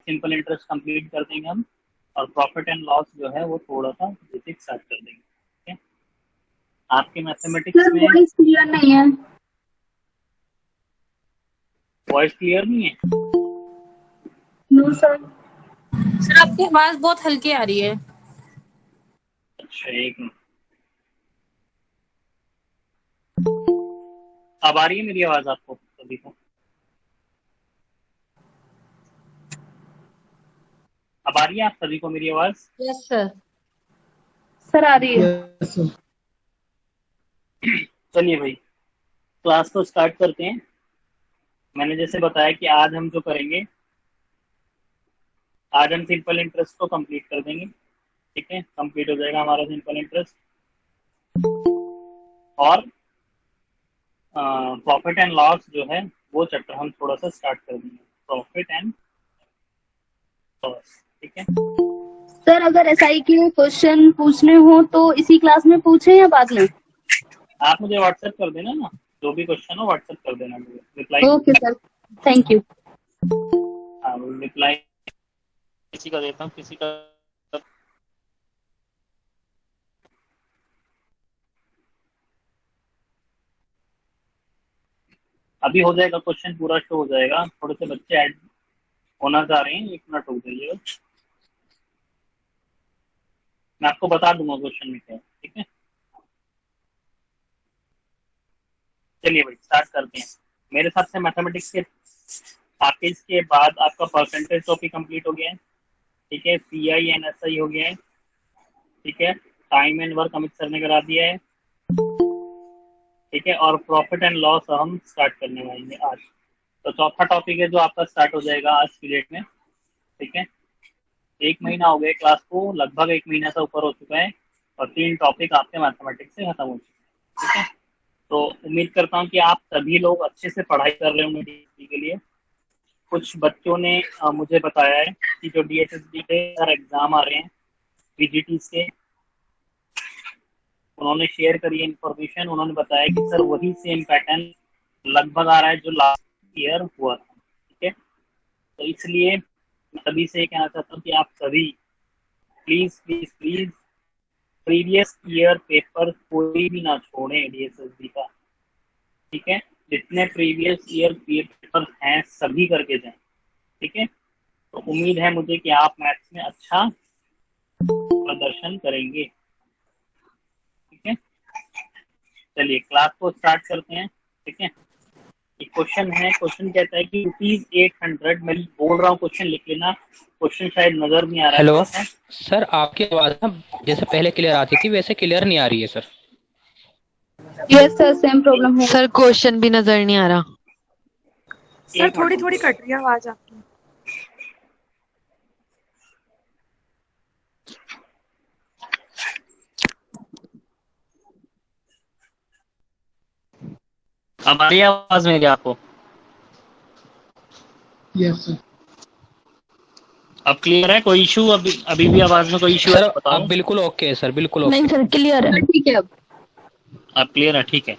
Simple interest complete कर देंगे हम, और प्रॉफिट एंड लॉस जो है वो थोड़ा सा बेसिक स्टार्ट कर देंगे। ठीक है, आपके मैथमेटिक्स सर में वॉइस क्लियर नहीं है। वॉइस क्लियर नहीं है? No sir. सर आपकी आवाज बहुत हल्की आ रही है। अच्छा, एक मिनट। अब आ रही है मेरी आवाज आपको सभी को? अब आ रही है आप सभी को मेरी आवाज? Yes sir. सर आ रही है। चलिए भाई, क्लास को स्टार्ट करते हैं। मैंने जैसे बताया कि आज हम जो करेंगे, आज हम सिंपल इंटरेस्ट को कंप्लीट कर देंगे। ठीक है, कंप्लीट हो जाएगा हमारा सिंपल इंटरेस्ट, और प्रॉफिट एंड लॉस जो है वो चैप्टर हम थोड़ा सा स्टार्ट कर देंगे, प्रॉफिट एंड लॉस। ठीक है, सर अगर एसआई के क्वेश्चन पूछने हो तो इसी क्लास में पूछे या बाद में? आप मुझे व्हाट्सएप कर देना ना, जो भी क्वेश्चन हो व्हाट्सएप कर देना मुझे, reply. Okay sir, thank you. हाँ, रिप्लाई किसी का देता हूँ, किसी का अभी हो जाएगा, क्वेश्चन पूरा शो हो जाएगा। थोड़े से बच्चे ऐड होना चाह रहे हैं, 1 मिनट रुक जाइएगा, मैं आपको बता दूंगा क्वेश्चन में क्या है। ठीक है, चलिए भाई स्टार्ट करते हैं। मेरे हिसाब से मैथमेटिक्स के आपके इसके बाद आपका परसेंटेज टॉपिक कंप्लीट हो गया है। ठीक है, CI एंड SI हो गया है। ठीक है, time and work Amit sir ने करा दिया है। ठीक है, और प्रॉफिट एंड लॉस हम स्टार्ट करने वाले हैं आज। तो चौथा टॉपिक है जो आपका स्टार्ट हो जाएगा आज की डेट में। ठीक है, 1 महीना हो गया क्लास को, लगभग 1 महीना से ऊपर हो चुका है, और 3 टॉपिक आपके मैथमेटिक्स से खत्म हो चुके हैं। ठीक है, तो उम्मीद करता हूँ कि आप सभी लोग अच्छे से पढ़ाई कर रहे होंगे DSSB के लिए। कुछ बच्चों ने मुझे बताया है कि जो DSSB के सर एग्जाम आ रहे हैं PGT के, उन्होंने शेयर करी है इन्फॉर्मेशन। उन्होंने बताया कि सर वही सेम पैटर्न लगभग आ रहा है जो लास्ट ईयर हुआ था। ठीक है, तो इसलिए मैं सभी से कहना चाहता हूँ कि आप सभी please please please previous year paper कोई भी ना छोड़ें DSSB का। ठीक है, जितने प्रीवियस ईयर पेपर हैं सभी करके जाएं। ठीक है, तो उम्मीद है मुझे कि आप मैथ्स में अच्छा प्रदर्शन करेंगे। ठीक है, चलिए क्लास को स्टार्ट करते हैं। ठीक है, एक क्वेश्चन है, क्वेश्चन कहता है कि ₹800, मैं बोल रहा हूँ क्वेश्चन लिख लेना, क्वेश्चन शायद नजर नहीं आ रहा है। हेलो सर, आपकी आवाज ना जैसे पहले क्लियर आती थी वैसे क्लियर नहीं आ रही है sir. Yes sir, same problem है। सर क्वेश्चन भी नजर नहीं आ रहा। सर थोड़ी थोड़ी कट रही है आवाज आपकी। अब आ रही है आवाज मेरी आपको? Yes sir. अब क्लियर है? कोई इशू अभी भी आवाज में कोई इशू है सर तो बताओ। अब बिल्कुल ओके है सर, बिल्कुल ओके। नहीं सर, क्लियर है। ठीक है, अब क्लियर है? ठीक है,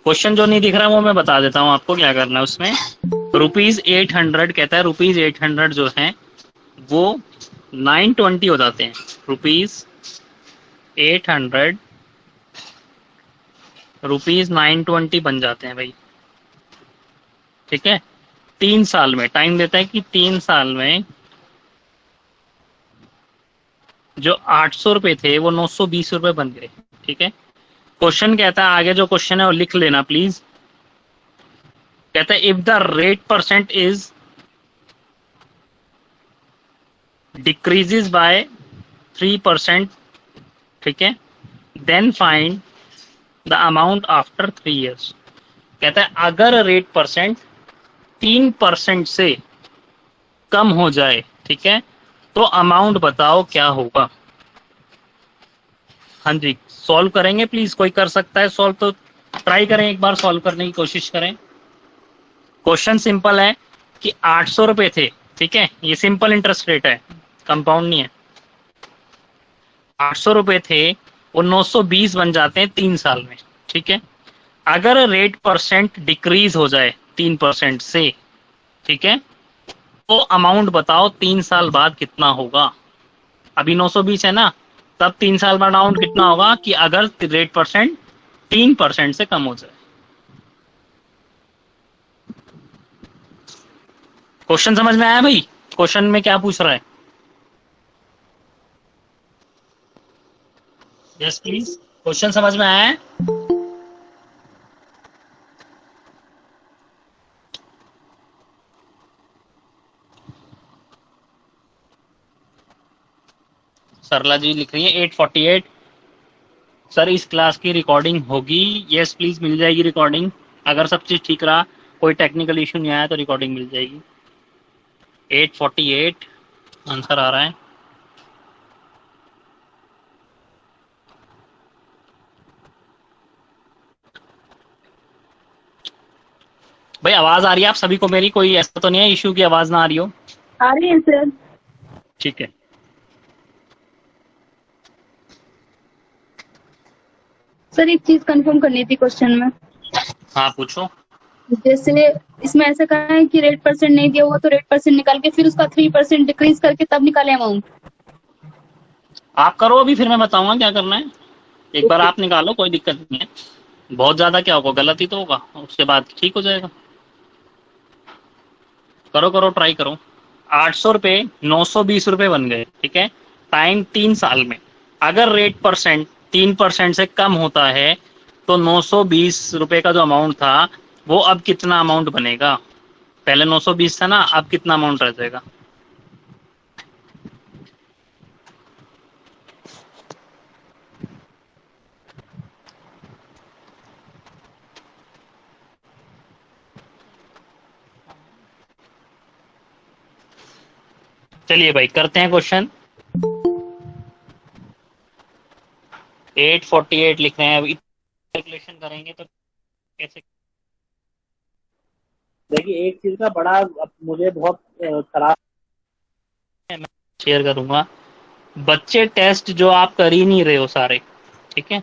क्वेश्चन जो नहीं दिख रहा वो मैं बता देता हूँ आपको क्या करना है उसमें। ₹800 कहता है, ₹800 जो है वो 920 हो जाते हैं। ₹800 ₹920 बन जाते हैं भाई। ठीक है, 3 साल में टाइम देता है कि 3 साल में जो 800 रुपए थे वो 920 रुपए बन गए। ठीक है, क्वेश्चन कहता है, आगे जो क्वेश्चन है वो लिख लेना प्लीज। कहता है if the rate percent is decreases by 3%, ठीक है, then find the amount after 3 years। कहता है अगर रेट परसेंट 3% से कम हो जाए, ठीक है, तो अमाउंट बताओ क्या होगा। हाँ जी, सॉल्व करेंगे प्लीज, कोई कर सकता है सॉल्व तो ट्राई करें, एक बार सॉल्व करने की कोशिश करें। क्वेश्चन सिंपल है कि 800 रुपए थे। ठीक है, ये सिंपल इंटरेस्ट रेट है, कंपाउंड नहीं है। 800 रुपए थे वो 920 बन जाते हैं 3 साल में। ठीक है, अगर रेट परसेंट डिक्रीज हो जाए 3% से, ठीक है, तो अमाउंट बताओ 3 साल बाद कितना होगा। अभी 920 है ना, तब 3 साल बाद अमाउंट कितना होगा कि अगर रेट परसेंट 3% से कम हो जाए। क्वेश्चन समझ में आया भाई? क्वेश्चन में क्या पूछ रहा है? यस प्लीज, क्वेश्चन समझ में आया है? सरला जी लिख रही है 848। सर इस क्लास की रिकॉर्डिंग होगी? यस प्लीज, मिल जाएगी रिकॉर्डिंग। अगर सब चीज ठीक रहा, कोई टेक्निकल इशू नहीं आया तो रिकॉर्डिंग मिल जाएगी। 848 आंसर आ रहा है। भाई आवाज आ रही है आप सभी को मेरी? कोई ऐसा तो नहीं है इशू की आवाज ना आ रही हो? आ रही है सर। ठीक है। सर एक चीज कंफर्म करनी थी क्वेश्चन में। हाँ पूछो। जैसे इसमें ऐसा कहा है कि रेट परसेंट नहीं दिया हुआ तो रेट परसेंट निकाल के फिर उसका 3% डिक्रीज करके तब निकाले अमाउंट। आप करो अभी, फिर मैं बताऊंगा क्या करना है। एक बार आप निकालो, कोई दिक्कत नहीं है। बहुत ज्यादा क्या होगा, गलत ही तो होगा, उसके बाद ठीक हो जाएगा। करो करो, ट्राई करो। 800 रुपये 920 रुपये बन गए, ठीक है। टाइम 3 साल में। अगर रेट परसेंट 3% से कम होता है तो 920 रुपये का जो अमाउंट था वो अब कितना अमाउंट बनेगा? पहले 920 था ना, अब कितना अमाउंट रह जाएगा? चलिए भाई करते हैं क्वेश्चन। 848 लिख रहे हैं। अभी कैलकुलेशन करेंगे तो कैसे? देखिए एक चीज का बड़ा मुझे बहुत खराब शेयर करूंगा। बच्चे टेस्ट जो आप कर ही नहीं रहे हो सारे, ठीक है।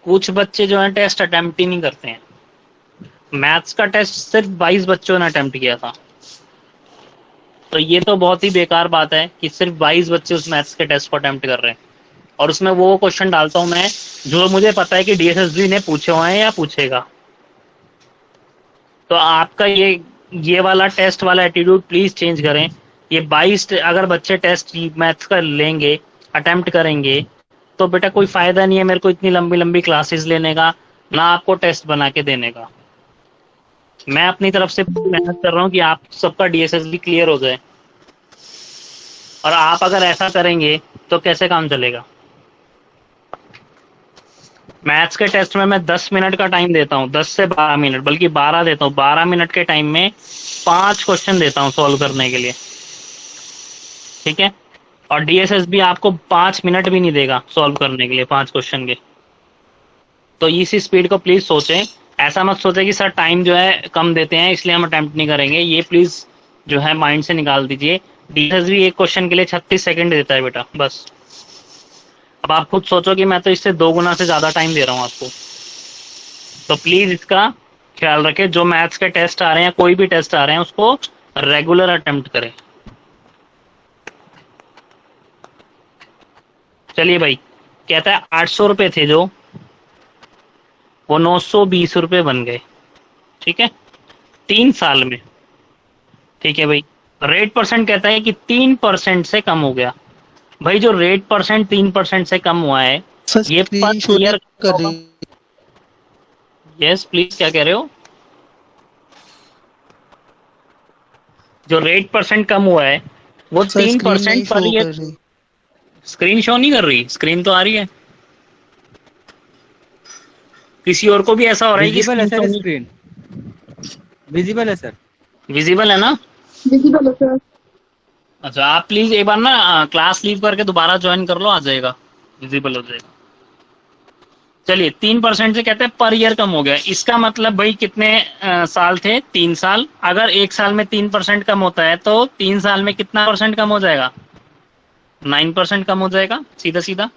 कुछ बच्चे जो है टेस्ट अटेम्प्ट ही नहीं करते हैं। मैथ्स का टेस्ट सिर्फ 22 बच्चों ने अटेम्प्ट किया था। तो ये तो बहुत ही बेकार बात है कि सिर्फ 22 बच्चे उस मैथ्स के टेस्ट को अटेम्प्ट कर रहे हैं। और उसमें वो क्वेश्चन डालता हूं मैं जो मुझे पता है कि डीएसएसबी ने पूछे हुए हैं या पूछेगा। तो आपका ये वाला टेस्ट वाला एटीट्यूड प्लीज चेंज करें। ये 22 अगर बच्चे टेस्ट मैथ्स का लेंगे, अटेम्प्ट करेंगे, तो बेटा कोई फायदा नहीं है मेरे को इतनी लंबी लंबी क्लासेस लेने का, ना आपको टेस्ट बना के देने का। मैं अपनी तरफ से मेहनत कर रहा हूँ कि आप सबका डीएसएसबी क्लियर हो जाए। और आप अगर ऐसा करेंगे तो कैसे काम चलेगा? मैथ्स के टेस्ट में मैं 10 मिनट का टाइम देता हूँ, 10 से 12 मिनट, बल्कि 12 देता हूँ। 12 मिनट के टाइम में 5 क्वेश्चन देता हूँ सॉल्व करने के लिए, ठीक है। और डीएसएसबी आपको 5 मिनट भी नहीं देगा सॉल्व करने के लिए 5 क्वेश्चन के। तो इसी स्पीड को प्लीज सोचें। ऐसा मत सोचें कि सर टाइम जो है कम देते हैं इसलिए हम अटेम्प्ट नहीं करेंगे। ये प्लीज जो है माइंड से निकाल दीजिए। डीएसएसबी एक क्वेश्चन के लिए 36 सेकंड देता है बेटा, बस। अब आप खुद सोचो कि मैं तो इससे 2 गुना से ज्यादा टाइम दे रहा हूँ आपको। तो प्लीज इसका ख्याल रखें। जो मैथ्स के टेस्ट आ रहे हैं, कोई भी टेस्ट आ रहे हैं, उसको रेगुलर अटेम्प्ट करें। चलिए भाई, कहता है 800 रुपए थे जो, वो 920 रुपए बन गए, ठीक है, 3 साल में। ठीक है भाई। रेट परसेंट कहता है कि 3% से कम हो गया। भाई जो रेट परसेंट 3% से कम हुआ है, ये पर ईयर कर रही। यस प्लीज, क्या कह रहे हो? जो रेट परसेंट कम हुआ है वो 3% पर ईयर। स्क्रीन शो नहीं कर रही? स्क्रीन तो आ रही है। किसी और को भी ऐसा हो रहा है कि स्क्रीन विजिबल है सर? विजिबल है ना? विजिबल है सर। अच्छा, आप प्लीज एक बार ना क्लास लीव करके दोबारा ज्वाइन कर लो, आ जाएगा, विजिबल हो जाएगा। चलिए 3% से कहते हैं पर ईयर कम हो गया। इसका मतलब भाई कितने साल थे? 3 साल। अगर 1 साल में 3% कम होता है तो 3 साल में कितना परसेंट कम हो जाएगा? 9% कम हो जाएगा, सीधा सीधा।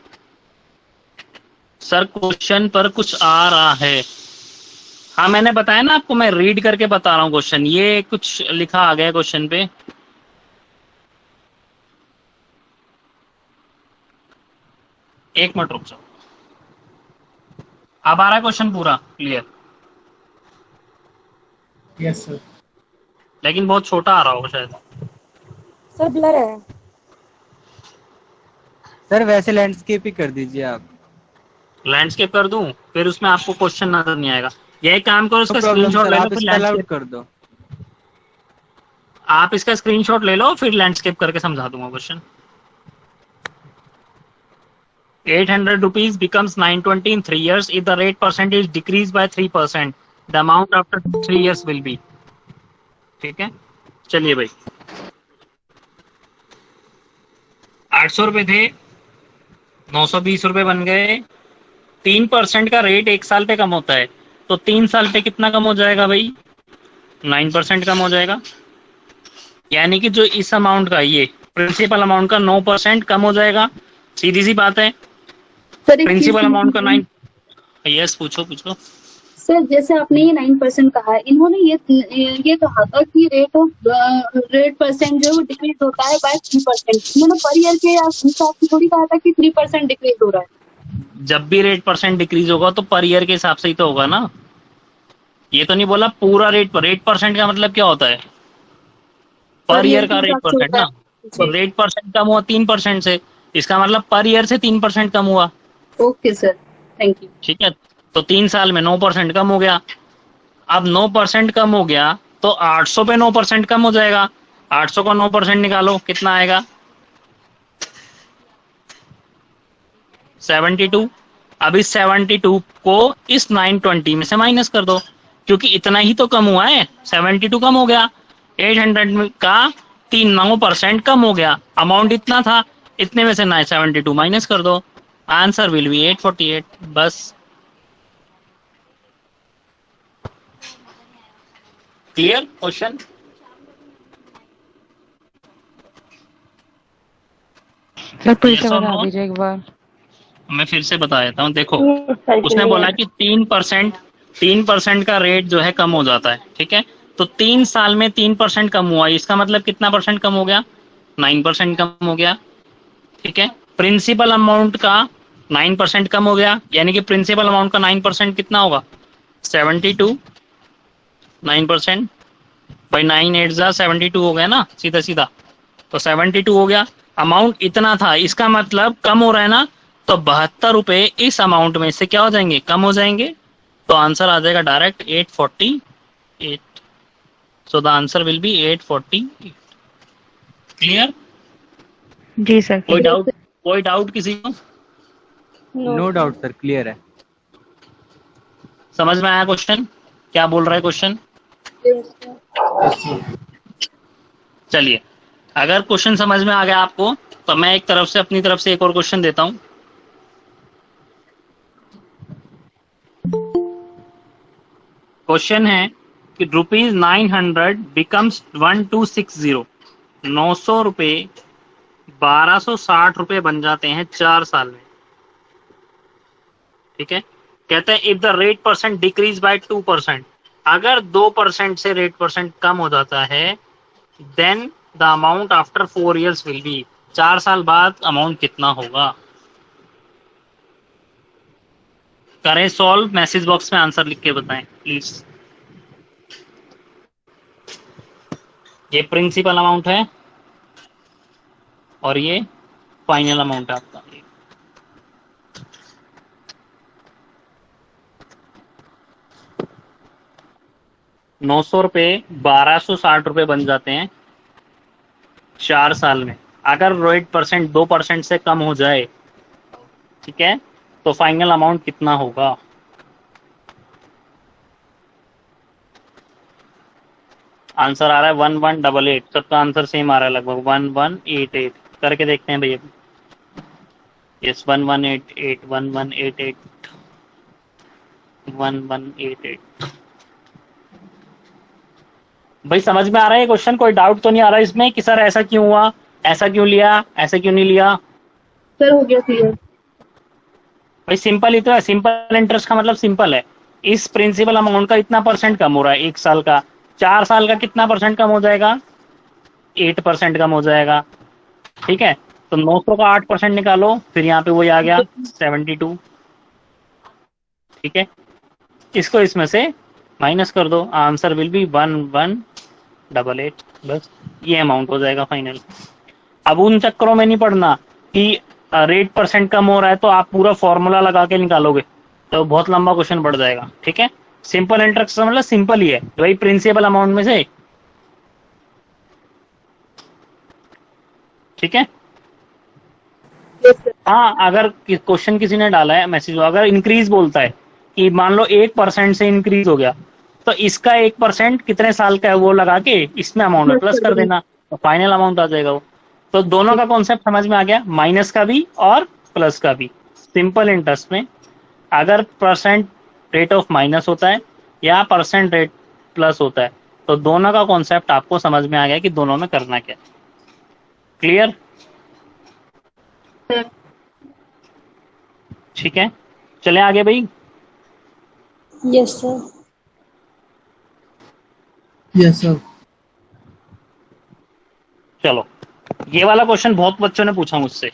सर क्वेश्चन पर कुछ आ रहा है। हाँ मैंने बताया ना आपको, मैं रीड करके बता रहा हूँ क्वेश्चन। ये कुछ लिखा आ गया क्वेश्चन पे। एक मिनट रुक जाओ। अब आ रहा है क्वेश्चन पूरा क्लियर? Yes sir. लेकिन बहुत छोटा आ रहा होगा शायद। सर ब्लर है। सर वैसे लैंडस्केप ही कर दीजिए आप। लैंडस्केप कर दूं? फिर उसमें आपको क्वेश्चन नजर नहीं आएगा। यही काम करो, नो इसका प्रॉब्लम स्क्रीनशॉट सर, ले लो आप फिर स्पेल आउट लैंडस्केप। कर दो। आप इसका स्क्रीनशॉट ले लो, फिर लैंडस्केप करके समझा दूंगा question. 800 rupees becomes 920 in 3 years if the rate percentage decreased by 3%. The amount after 3 years will be. ठीक है, चलिए भाई। 800 रुपए थे, 920 रुपए बन गए। 3% का रेट 1 साल पे कम होता है, तो 3 साल पे कितना कम हो जाएगा भाई? 9% कम हो जाएगा। यानी कि जो इस अमाउंट का, ये प्रिंसिपल अमाउंट का 9% कम हो जाएगा। सीधी सी बात है। सर एक चीज प्रिंसिपल अमाउंट का 9। यस, पूछो पूछो। सर, जैसे आपने ये 9% कहा है, इन्होंने ये कहा था कि रेट परसेंट जो है वो डिक्रीज होता है बाय 3%। इन्होंने पर ईयर के हिसाब से थोड़ी कहा था कि 3% डिक्रीज हो रहा है। जब भी रेट परसेंट डिक्रीज होगा तो पर ईयर के हिसाब से ही तो होगा ना। ये तो नहीं बोला पूरा रेट पर। रेट परसेंट का मतलब क्या होता है? पर ईयर का रेट परसेंट ना। तो रेट परसेंट कम हुआ 3% से, इसका मतलब पर ईयर से 3% कम हुआ। Okay sir, thank you. ठीक है, तो 3 साल में 9% कम हो गया। अब 9% कम हो गया तो 800 पे 9% कम हो जाएगा। 800 का 9% निकालो, कितना आएगा? 72। अब इस 72 को इस 920 में से माइनस कर दो, क्योंकि इतना ही तो कम हुआ है। 72 कम हो गया, 800 का 9% कम हो गया। अमाउंट इतना था, इतने में से 72 माइनस कर दो, आंसर विल बी 848। बस, क्लियर क्वेश्चन? सर फिर से बता दीजिए एक बार। मैं फिर से बता देता हूँ। देखो, उसने बोला कि 3% का रेट जो है कम हो जाता है। ठीक है, तो 3 साल में 3% कम हुआ, इसका मतलब कितना परसेंट कम हो गया? 9% कम हो गया। ठीक है, प्रिंसिपल अमाउंट का 9% कम हो गया, यानी कि प्रिंसिपल अमाउंट का 9% कितना होगा? 72। 9% भाई 9 8 जा 72 हो गया ना, सीधा सीधा। तो 72 हो गया। अमाउंट इतना था, इसका मतलब कम हो रहा है ना, तो 72 रुपए इस अमाउंट में से क्या हो जाएंगे? कम हो जाएंगे। तो आंसर आ जाएगा direct 848। So the answer will be 848। Clear? जी सर। कोई डाउट किसी को? नो डाउट सर, क्लियर है। समझ में आया क्वेश्चन? क्या बोल रहा है क्वेश्चन? चलिए, अगर क्वेश्चन समझ में आ गया आपको, तो मैं एक तरफ से, अपनी तरफ से एक और क्वेश्चन देता हूं। क्वेश्चन है कि ₹900 बिकम्स 1260। 900 रुपए 1260 रुपए बन जाते हैं 4 साल में। ठीक है, कहते हैं if the rate percent decrease by 2%, अगर 2% से रेट परसेंट कम हो जाता है, then the amount after 4 years will be. 4 साल बाद अमाउंट कितना होगा? करें सॉल्व। मैसेज बॉक्स में आंसर लिख के बताएं प्लीज। ये प्रिंसिपल अमाउंट है और ये फाइनल अमाउंट है आपका। 900 रुपए 1260 रुपए बन जाते हैं 4 साल में, अगर रेट परसेंट 2% से कम हो जाए। ठीक है, तो फाइनल अमाउंट कितना होगा? आंसर आ रहा है 1188। सबका आंसर सेम आ रहा है लगभग 1188। करके देखते हैं भैया। यस, 1188 1188 1188। भाई समझ में आ रहा है क्वेश्चन? कोई डाउट तो नहीं आ रहा इसमें कि सर ऐसा क्यों हुआ, ऐसा क्यों लिया, ऐसा क्यों नहीं लिया? सर हो गया क्लियर। भाई सिंपल ही तो है। सिंपल इंटरेस्ट का मतलब सिंपल है, इस प्रिंसिपल अमाउंट का इतना परसेंट कम हो रहा है 1 साल का, 4 साल का कितना परसेंट कम हो जाएगा? 8% कम हो जाएगा। ठीक है, तो 900 का 8% निकालो, फिर यहाँ पे वही आ गया 72। ठीक है, इसको इसमें से माइनस कर दो, आंसर विल बी 1188। बस ये अमाउंट हो जाएगा फाइनल। अब उन चक्करों में नहीं पड़ना कि रेट परसेंट कम हो रहा है तो आप पूरा फॉर्मूला लगा के निकालोगे, तो बहुत लंबा क्वेश्चन बढ़ जाएगा। ठीक है, सिंपल इंटरेस्ट मतलब सिंपल ही है भाई, प्रिंसिपल अमाउंट में से। ठीक है, हाँ, अगर क्वेश्चन किसी ने डाला है मैसेज, अगर इंक्रीज बोलता है कि मान लो 1% से इंक्रीज हो गया, तो इसका 1% कितने साल का है वो लगा के इसमें अमाउंट प्लस कर देना, तो फाइनल अमाउंट आ जाएगा वो। तो दोनों का कॉन्सेप्ट समझ में आ गया, माइनस का भी और प्लस का भी। सिंपल इंटरेस्ट में अगर परसेंट रेट ऑफ माइनस होता है या परसेंट रेट प्लस होता है, तो दोनों का कॉन्सेप्ट आपको समझ में आ गया कि दोनों में करना क्या है। क्लियर? ठीक है, चले आगे भाई। Yes sir. Yes sir. चलो, ये वाला क्वेश्चन बहुत बच्चों ने पूछा मुझसे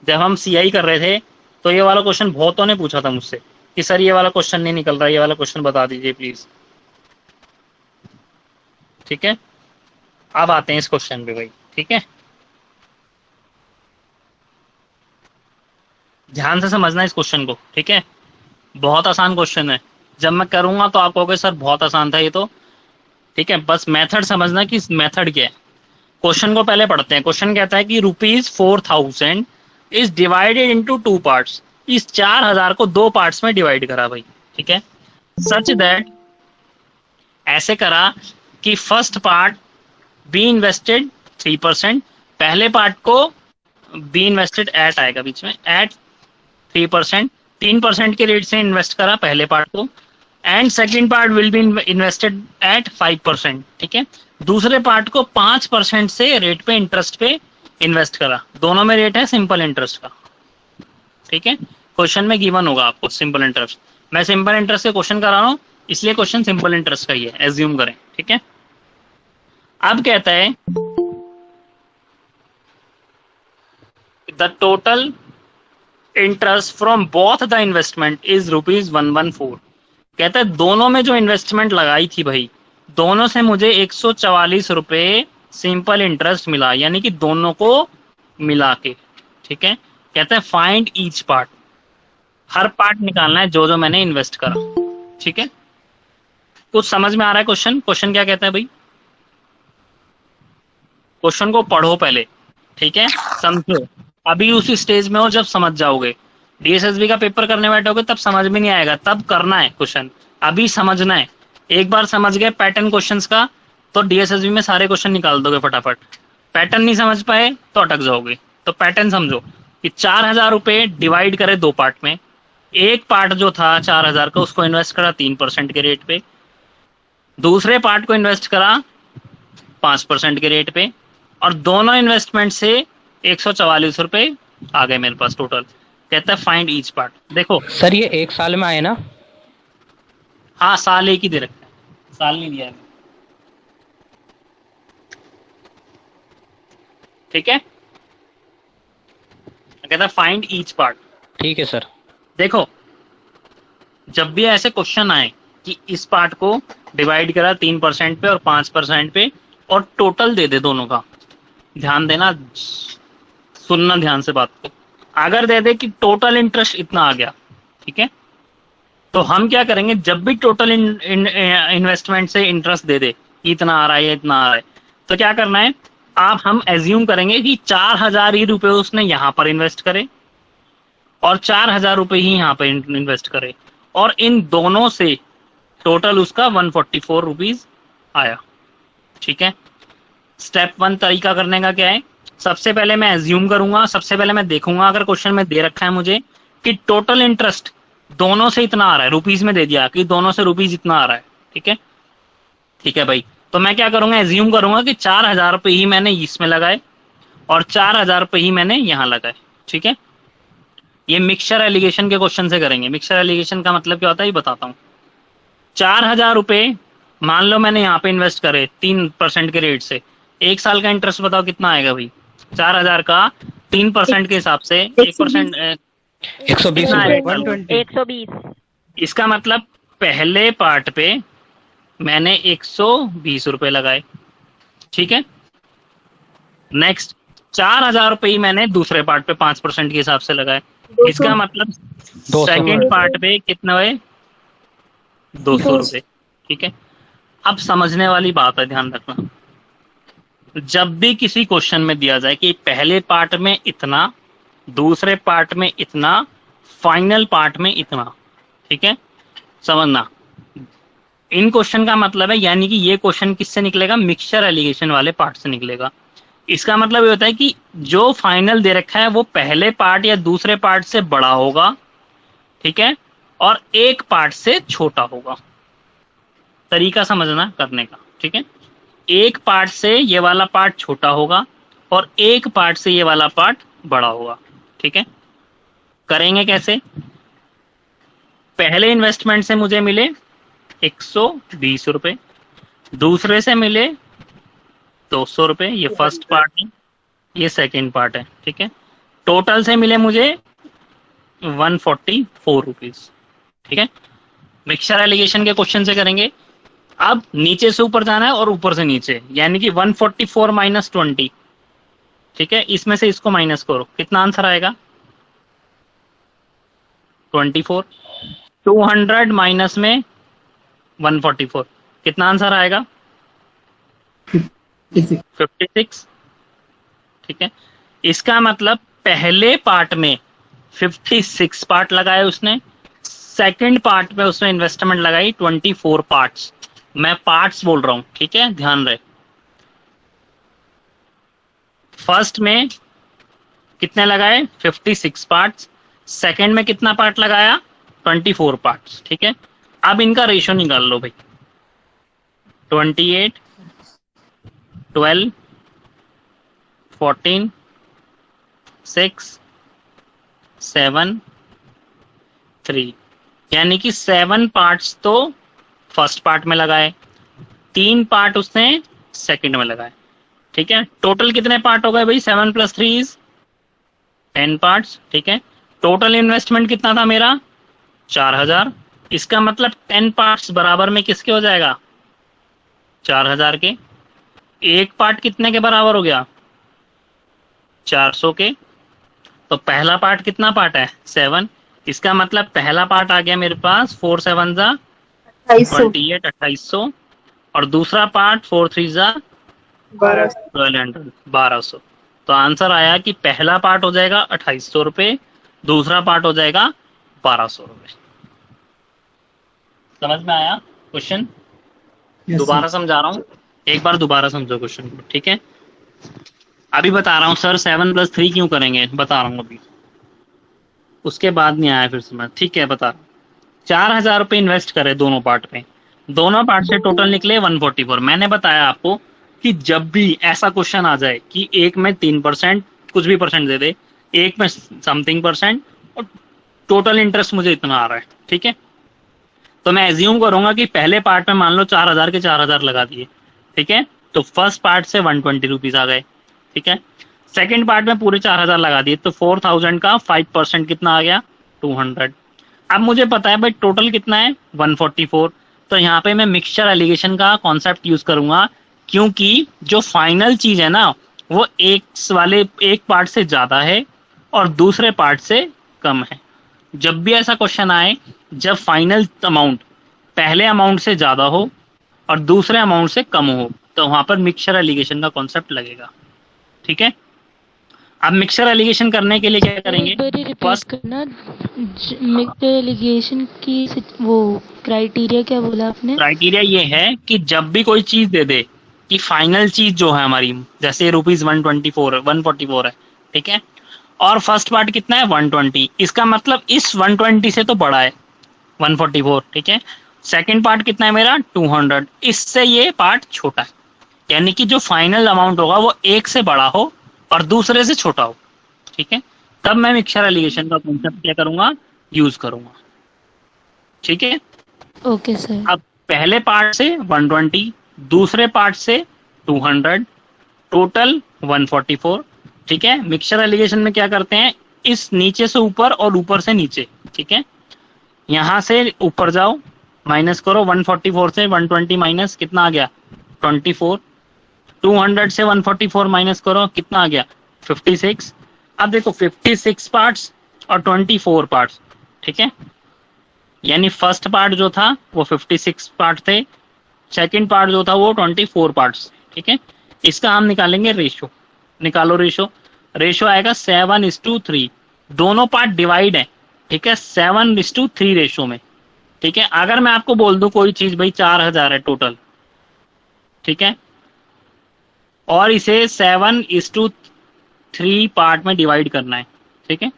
जब हम सीआई कर रहे थे, तो ये वाला क्वेश्चन बहुतों ने पूछा था मुझसे कि सर ये वाला क्वेश्चन नहीं निकल रहा, ये वाला क्वेश्चन बता दीजिए प्लीज। ठीक है, अब आते हैं इस क्वेश्चन पे भाई। ठीक है, ध्यान से समझना इस क्वेश्चन को। ठीक है, बहुत आसान क्वेश्चन है, जब मैं करूंगा तो आप कहोगे सर बहुत आसान था ये तो। ठीक है, बस मेथड समझना कि मेथड क्या है। क्वेश्चन को पहले पढ़ते हैं। क्वेश्चन कहता है कि ₹4000 इज डिवाइडेड इनटू 2 पार्ट्स। इस 4000 को 2 पार्ट्स में डिवाइड करा भाई। ठीक है, सच दैट, ऐसे करा कि फर्स्ट पार्ट बी इन्वेस्टेड 3%, पहले पार्ट को बी इन्वेस्टेड एट आएगा बीच में, एट 3%, 3% के रेट से इन्वेस्ट करा पहले पार्ट को, and second part will be invested at 5%। ठीक है, दूसरे पार्ट को 5% से रेट पे इंटरेस्ट पे इन्वेस्ट करा। दोनों में रेट है सिंपल इंटरेस्ट का। ठीक है, क्वेश्चन में गिवन होगा आपको सिंपल इंटरेस्ट। मैं सिंपल इंटरेस्ट के क्वेश्चन करा रहा हूँ, इसलिए क्वेश्चन सिंपल इंटरेस्ट का ही है, एज्यूम करें। ठीक है, अब कहता है the total interest from both the investment is ₹114। कहता है दोनों में जो इन्वेस्टमेंट लगाई थी भाई, दोनों से मुझे 144 रुपए सिंपल इंटरेस्ट मिला, यानी कि दोनों को मिला के। ठीक है, कहता है फाइंड ईच पार्ट, हर पार्ट निकालना है जो जो मैंने इन्वेस्ट करा। ठीक है, कुछ समझ में आ रहा है क्वेश्चन? क्वेश्चन क्या कहता है भाई, क्वेश्चन को पढ़ो पहले। ठीक है, समझो, अभी उसी स्टेज में हो जब समझ जाओगे। डीएसएसबी का पेपर करने बैठोगे तब समझ में नहीं आएगा, तब करना है क्वेश्चन, अभी समझना है। एक बार समझ गए पैटर्न क्वेश्चंस का तो डीएसएसबी में सारे क्वेश्चन निकाल दोगे फटाफट। पैटर्न नहीं समझ पाए तो अटक जाओगे। तो पैटर्न समझो कि 4000 रुपए डिवाइड करे 2 पार्ट में। एक पार्ट जो था 4000 का उसको इन्वेस्ट करा 3% के रेट पे, दूसरे पार्ट को इन्वेस्ट करा 5% के रेट पे, और दोनों इन्वेस्टमेंट से 144 रुपए आ गए मेरे पास टोटल। कहता है फाइंड ईच पार्ट। देखो सर ये 1 साल में आए ना? हाँ, साल एक ही दे रखा है, साल नहीं दिया है। ठीक है, कहता है फाइंड ईच पार्ट। ठीक है सर। देखो, जब भी ऐसे क्वेश्चन आए कि इस पार्ट को डिवाइड करा 3% पे और 5% पे और टोटल दे दे दोनों का, ध्यान देना, सुनना ध्यान से बात को। अगर दे दे कि टोटल इंटरेस्ट इतना आ गया, ठीक है, तो हम क्या करेंगे, जब भी टोटल इन्वेस्टमेंट से इंटरेस्ट दे दे इतना आ रहा है, इतना आ रहा है, तो क्या करना है, आप हम एज्यूम करेंगे कि 4000 ही रुपए उसने यहाँ पर इन्वेस्ट करे और 4000 रुपए ही यहाँ पर इन्वेस्ट करे, और इन दोनों से टोटल उसका 144 रुपीज आया। ठीक है, स्टेप 1 तरीका करने का क्या है, सबसे पहले मैं एज्यूम करूंगा, सबसे पहले मैं देखूंगा अगर क्वेश्चन में दे रखा है मुझे कि टोटल इंटरेस्ट दोनों से इतना आ रहा है, रुपीज में दे दिया कि दोनों से रुपीज इतना आ रहा है। ठीक है, ठीक है भाई, तो मैं क्या करूंगा, एज्यूम करूंगा कि 4000 रुपए ही मैंने इसमें लगाए और 4000 रुपए ही मैंने यहाँ लगाए। ठीक है, ये मिक्सचर एलिगेशन के क्वेश्चन से करेंगे। मिक्सचर एलिगेशन का मतलब क्या होता है ये बताता हूँ। 4000 रुपए मान लो मैंने यहाँ पे इन्वेस्ट करे 3% के रेट से, 1 साल का इंटरेस्ट बताओ कितना आएगा भाई, 4000 का 3% के हिसाब से 1%, 120 कितना रुपए। है? 120। 120। इसका मतलब पहले पार्ट पे मैंने 120 रुपए लगाए, ठीक है। नेक्स्ट 4,000 रुपए ही मैंने दूसरे पार्ट पे 5% के हिसाब से लगाए। इसका मतलब 200 सेकंड रुपए। पार्ट पे कितना हुए? 200 रुपए, ठीक है। अब समझने वाली बात है, ध्यान रखना, जब भी किसी क्वेश्चन में दिया जाए कि पहले पार्ट में इतना, दूसरे पार्ट में इतना, फाइनल पार्ट में इतना, ठीक है, समझना। इन क्वेश्चन का मतलब है, यानी कि ये क्वेश्चन किससे निकलेगा? मिक्सचर एलिगेशन वाले पार्ट से निकलेगा। इसका मतलब ये होता है कि जो फाइनल दे रखा है वो पहले पार्ट या दूसरे पार्ट से बड़ा होगा, ठीक है, और एक पार्ट से छोटा होगा। तरीका समझना करने का, ठीक है। एक पार्ट से ये वाला पार्ट छोटा होगा और एक पार्ट से ये वाला पार्ट बड़ा होगा, ठीक है। करेंगे कैसे? पहले इन्वेस्टमेंट से मुझे मिले 120 रुपए, दूसरे से मिले 200 रुपए, ये फर्स्ट पार्ट है, ये सेकंड पार्ट है, ठीक है। टोटल से मिले मुझे 144 रुपीज, ठीक है। मिक्सचर एलिगेशन के क्वेश्चन से करेंगे। अब नीचे से ऊपर जाना है और ऊपर से नीचे, यानी कि 144 माइनस 20, ठीक है। इसमें से इसको माइनस करो, कितना आंसर आएगा? 24। 200 माइनस में 144, कितना आंसर आएगा? 56, ठीक है। इसका मतलब पहले पार्ट में 56 पार्ट लगाए उसने, सेकंड पार्ट में उसने इन्वेस्टमेंट लगाई 24 पार्ट्स। मैं पार्ट्स बोल रहा हूं, ठीक है, ध्यान रहे। फर्स्ट में कितने लगाए? 56 पार्ट्स। सेकंड में कितना पार्ट लगाया? 24 पार्ट्स, ठीक है। अब इनका रेशो निकाल लो भाई। 28, 12, 14, 6, 7, 3, यानी कि 7 पार्ट्स तो फर्स्ट पार्ट में लगाए, 3 पार्ट उसने सेकंड में लगाए, ठीक है। टोटल कितने पार्ट हो गए भाई? 7 + 3 = 10 पार्ट्स, ठीक है। टोटल इन्वेस्टमेंट कितना था मेरा? 4,000। इसका मतलब 10 पार्ट्स बराबर में किसके हो जाएगा? 4,000 के। एक पार्ट कितने के बराबर हो गया? 400 के। तो पहला पार्ट कितना पार्ट है? 7। इसका मतलब पहला पार्ट आ गया मेरे पास 4 7 = 28, 2800, और दूसरा पार्ट 4 3 = 1200, 1200। तो आंसर आया कि पहला पार्ट हो जाएगा 2800 रुपए, दूसरा पार्ट हो जाएगा 1200 रुपए। समझ में आया क्वेश्चन? दोबारा समझा रहा हूँ, एक बार दोबारा समझो क्वेश्चन को, ठीक है। अभी बता रहा हूँ सर 7 + 3 क्यों करेंगे, बता रहा हूँ अभी, उसके बाद नहीं आया फिर समझ, ठीक है, बता रहा हूँ। 4,000 रुपए इन्वेस्ट करे दोनों पार्ट में, दोनों पार्ट से टोटल निकले 144। मैंने बताया आपको कि जब भी ऐसा क्वेश्चन आ जाए कि एक में 3% कुछ भी परसेंट दे दे, एक में समथिंग परसेंट, और टोटल इंटरेस्ट मुझे इतना आ रहा है, ठीक है, तो मैं एज्यूम करूंगा कि पहले पार्ट में मान लो 4,000 के 4,000 लगा दिए, ठीक है, तो फर्स्ट पार्ट से 120 रुपीज आ गए, ठीक है। सेकंड पार्ट में पूरे 4,000 लगा दिए, तो 4,000 का 5% कितना आ गया? 200। अब मुझे पता है भाई टोटल कितना है? 144। तो यहाँ पे मैं मिक्सचर एलिगेशन का कॉन्सेप्ट यूज करूंगा, क्योंकि जो फाइनल चीज है ना वो एक पार्ट से ज्यादा है और दूसरे पार्ट से कम है। जब भी ऐसा क्वेश्चन आए जब फाइनल अमाउंट पहले अमाउंट से ज्यादा हो और दूसरे अमाउंट से कम हो, तो वहां पर मिक्सचर एलिगेशन का कॉन्सेप्ट लगेगा, ठीक है। अब मिक्सचर एलिगेशन करने के लिए क्या करेंगे? रिपीट करना, मिक्सचर एलिगेशन की वो क्राइटेरिया क्या बोला आपने? क्राइटेरिया ये है कि जब भी कोई चीज दे दे कि फाइनल चीज जो है हमारी, जैसे ₹144 है, ठीक है, और फर्स्ट पार्ट कितना है? 120। इसका मतलब इस 120 से तो बड़ा है 144, ठीक है। सेकंड पार्ट कितना है मेरा? 200। इससे ये पार्ट छोटा है, यानी कि जो फाइनल अमाउंट होगा वो एक से बड़ा हो और दूसरे से छोटा हो, ठीक है, तब मैं मिक्सचर एलिगेशन का कॉन्सेप्ट क्या करूंगा? यूज करूंगा, ठीक है। Okay sir. अब पहले पार्ट से 120, दूसरे पार्ट से 200, टोटल 144, ठीक है। मिक्सचर एलिगेशन में क्या करते हैं, इस नीचे से ऊपर और ऊपर से नीचे, ठीक है। यहां से ऊपर जाओ, माइनस करो 144 से 120 माइनस कितना आ गया 24, 200 से 144 माइनस करो कितना आ गया 56। अब देखो 56 पार्ट्स और 24 पार्ट्स, ठीक है। यानी फर्स्ट पार्ट जो था वो 56 पार्ट थे, सेकंड पार्ट जो था वो 24 पार्ट्स, ठीक है। इसका हम निकालेंगे रेशो, निकालो रेशो। रेशो आएगा 7:3, दोनों पार्ट डिवाइड है, ठीक है, 7:3 रेशो में, ठीक है। अगर मैं आपको बोल दूं कोई चीज भाई 4000 है टोटल, ठीक है, और इसे 7:3 पार्ट में डिवाइड करना है, ठीक है,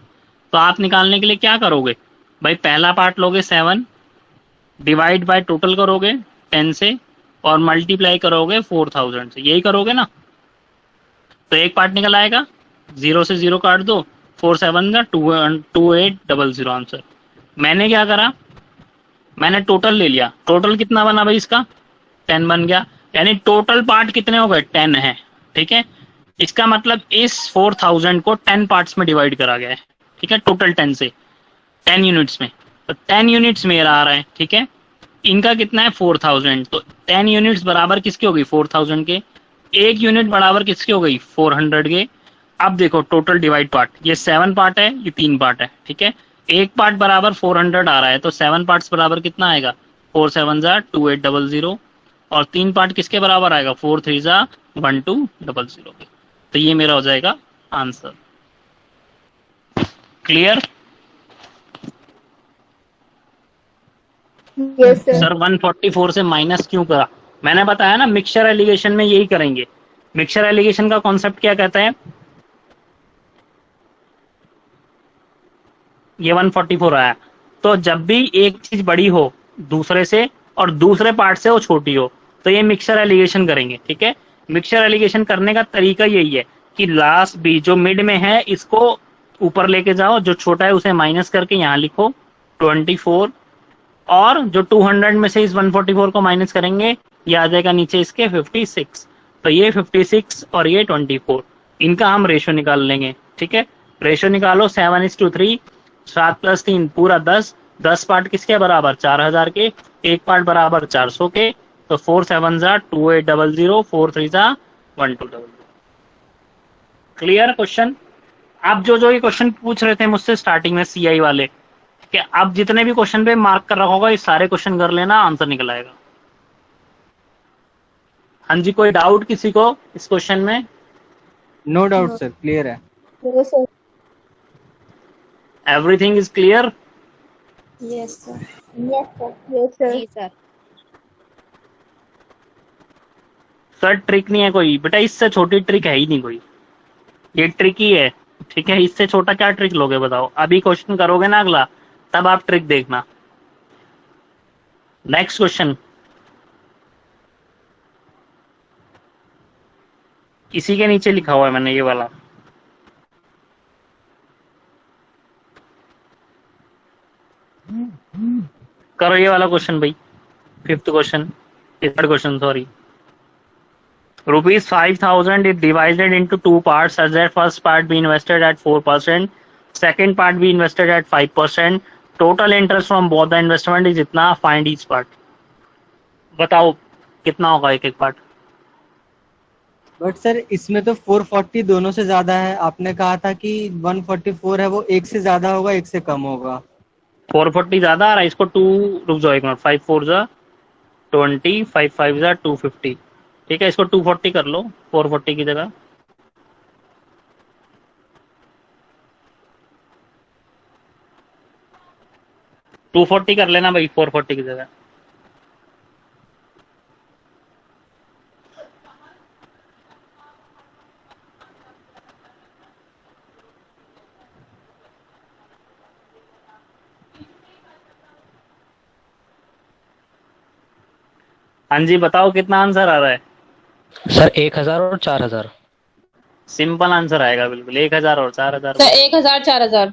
तो आप निकालने के लिए क्या करोगे भाई, पहला पार्ट लोगे 7, डिवाइड बाय टोटल करोगे 10 से, और मल्टीप्लाई करोगे 4000 से, यही करोगे ना। तो एक पार्ट निकल आएगा, 0 से 0 काट दो, 4 7 जा 2800 आंसर। मैंने क्या करा, मैंने टोटल ले लिया, टोटल कितना बना भाई इसका 10 बन गया, यानी टोटल पार्ट कितने हो गए 10 है, ठीक है। इसका मतलब इस 4000 को 10 पार्ट्स में डिवाइड करा गया है, ठीक है, टोटल 10 से 10 यूनिट्स में, तो 10 यूनिट्स मेरा आ रहा है, ठीक है। इनका कितना है 4000, तो 10 यूनिट्स बराबर किसके हो गई 4000 के, एक यूनिट बराबर किसकी हो गई 400 के। अब देखो टोटल डिवाइड पार्ट, ये 7 पार्ट है, ये 3 पार्ट है, ठीक है। एक पार्ट बराबर 400 आ रहा है, तो 7 पार्ट्स बराबर कितना आएगा 4 7 जा 2800, और 3 पार्ट किसके बराबर आएगा 4 3 जा 1200 के। तो ये मेरा हो जाएगा answer. Clear? Yes sir. Sir 144 से माइनस क्यों करा, मैंने बताया ना मिक्सचर एलिगेशन में यही करेंगे। मिक्सचर एलिगेशन का कॉन्सेप्ट क्या कहता है, ये 144 आया, तो जब भी एक चीज बड़ी हो दूसरे से और दूसरे पार्ट से वो छोटी हो, तो ये मिक्सचर एलिगेशन करेंगे, ठीक है। मिक्सचर एलिगेशन करने का तरीका यही है कि लास्ट भी जो मिड में है इसको ऊपर लेके जाओ, जो छोटा है उसे माइनस करके यहाँ लिखो 24, और जो 200 में से इस 144 को माइनस करेंगे ये आ जाएगा नीचे इसके 56, तो ये 56 और ये 24, इनका हम रेशो निकाल लेंगे, ठीक है। रेशो निकालो 7:3, 7 + 3 पूरा 10, 10 पार्ट किसके बराबर 4000 के, एक पार्ट बराबर 400 के, तो 4 7 जा 2800, 4 3 जा 1200। Clear question? आप जो ये क्वेश्चन पूछ रहे थे मुझसे स्टार्टिंग में सीआई वाले, कि आप जितने भी क्वेश्चन पे मार्क कर रखा होगा ये सारे क्वेश्चन कर लेना, आंसर निकल आएगा। हाँ जी, कोई डाउट किसी को इस क्वेश्चन में? नो डाउट सर, क्लियर है। Yes sir. Everything is clear? Yes, sir. Yes sir. Yes sir. जी सर। सर ट्रिक नहीं है कोई बेटा, इससे छोटी ट्रिक है ही नहीं कोई, ये ट्रिक ही है, ठीक है। इससे छोटा क्या ट्रिक लोगे बताओ, अभी क्वेश्चन करोगे ना अगला, तब आप ट्रिक देखना। नेक्स्ट क्वेश्चन, इसी के नीचे लिखा हुआ है मैंने ये वाला, करो ये वाला क्वेश्चन भाई, 5th question, 3rd question sorry. ₹5,000 is divided into 2 parts such that first part be invested at 4%, second part be invested at 5%. Total interest from both the investment is इतना, find each part. बताओ कितना होगा एक एक part. But sir इसमें तो 440 दोनों से ज्यादा है, आपने कहा था कि 144 है वो एक से ज्यादा होगा एक से कम होगा। 440 ज्यादा आ रहा है, इसको 2 रुक जाओ एक मिनट, 5 4 जा 20, 5 5 जा 250, ठीक है। इसको 240 कर लो 440 की जगह, टू 40 कर लेना भाई 440 की जगह। हाँ जी बताओ कितना आंसर आ रहा है। सर 1000 और 4000। सिंपल आंसर आएगा बिल्कुल, 1000 और 4000। सर 1000 4000।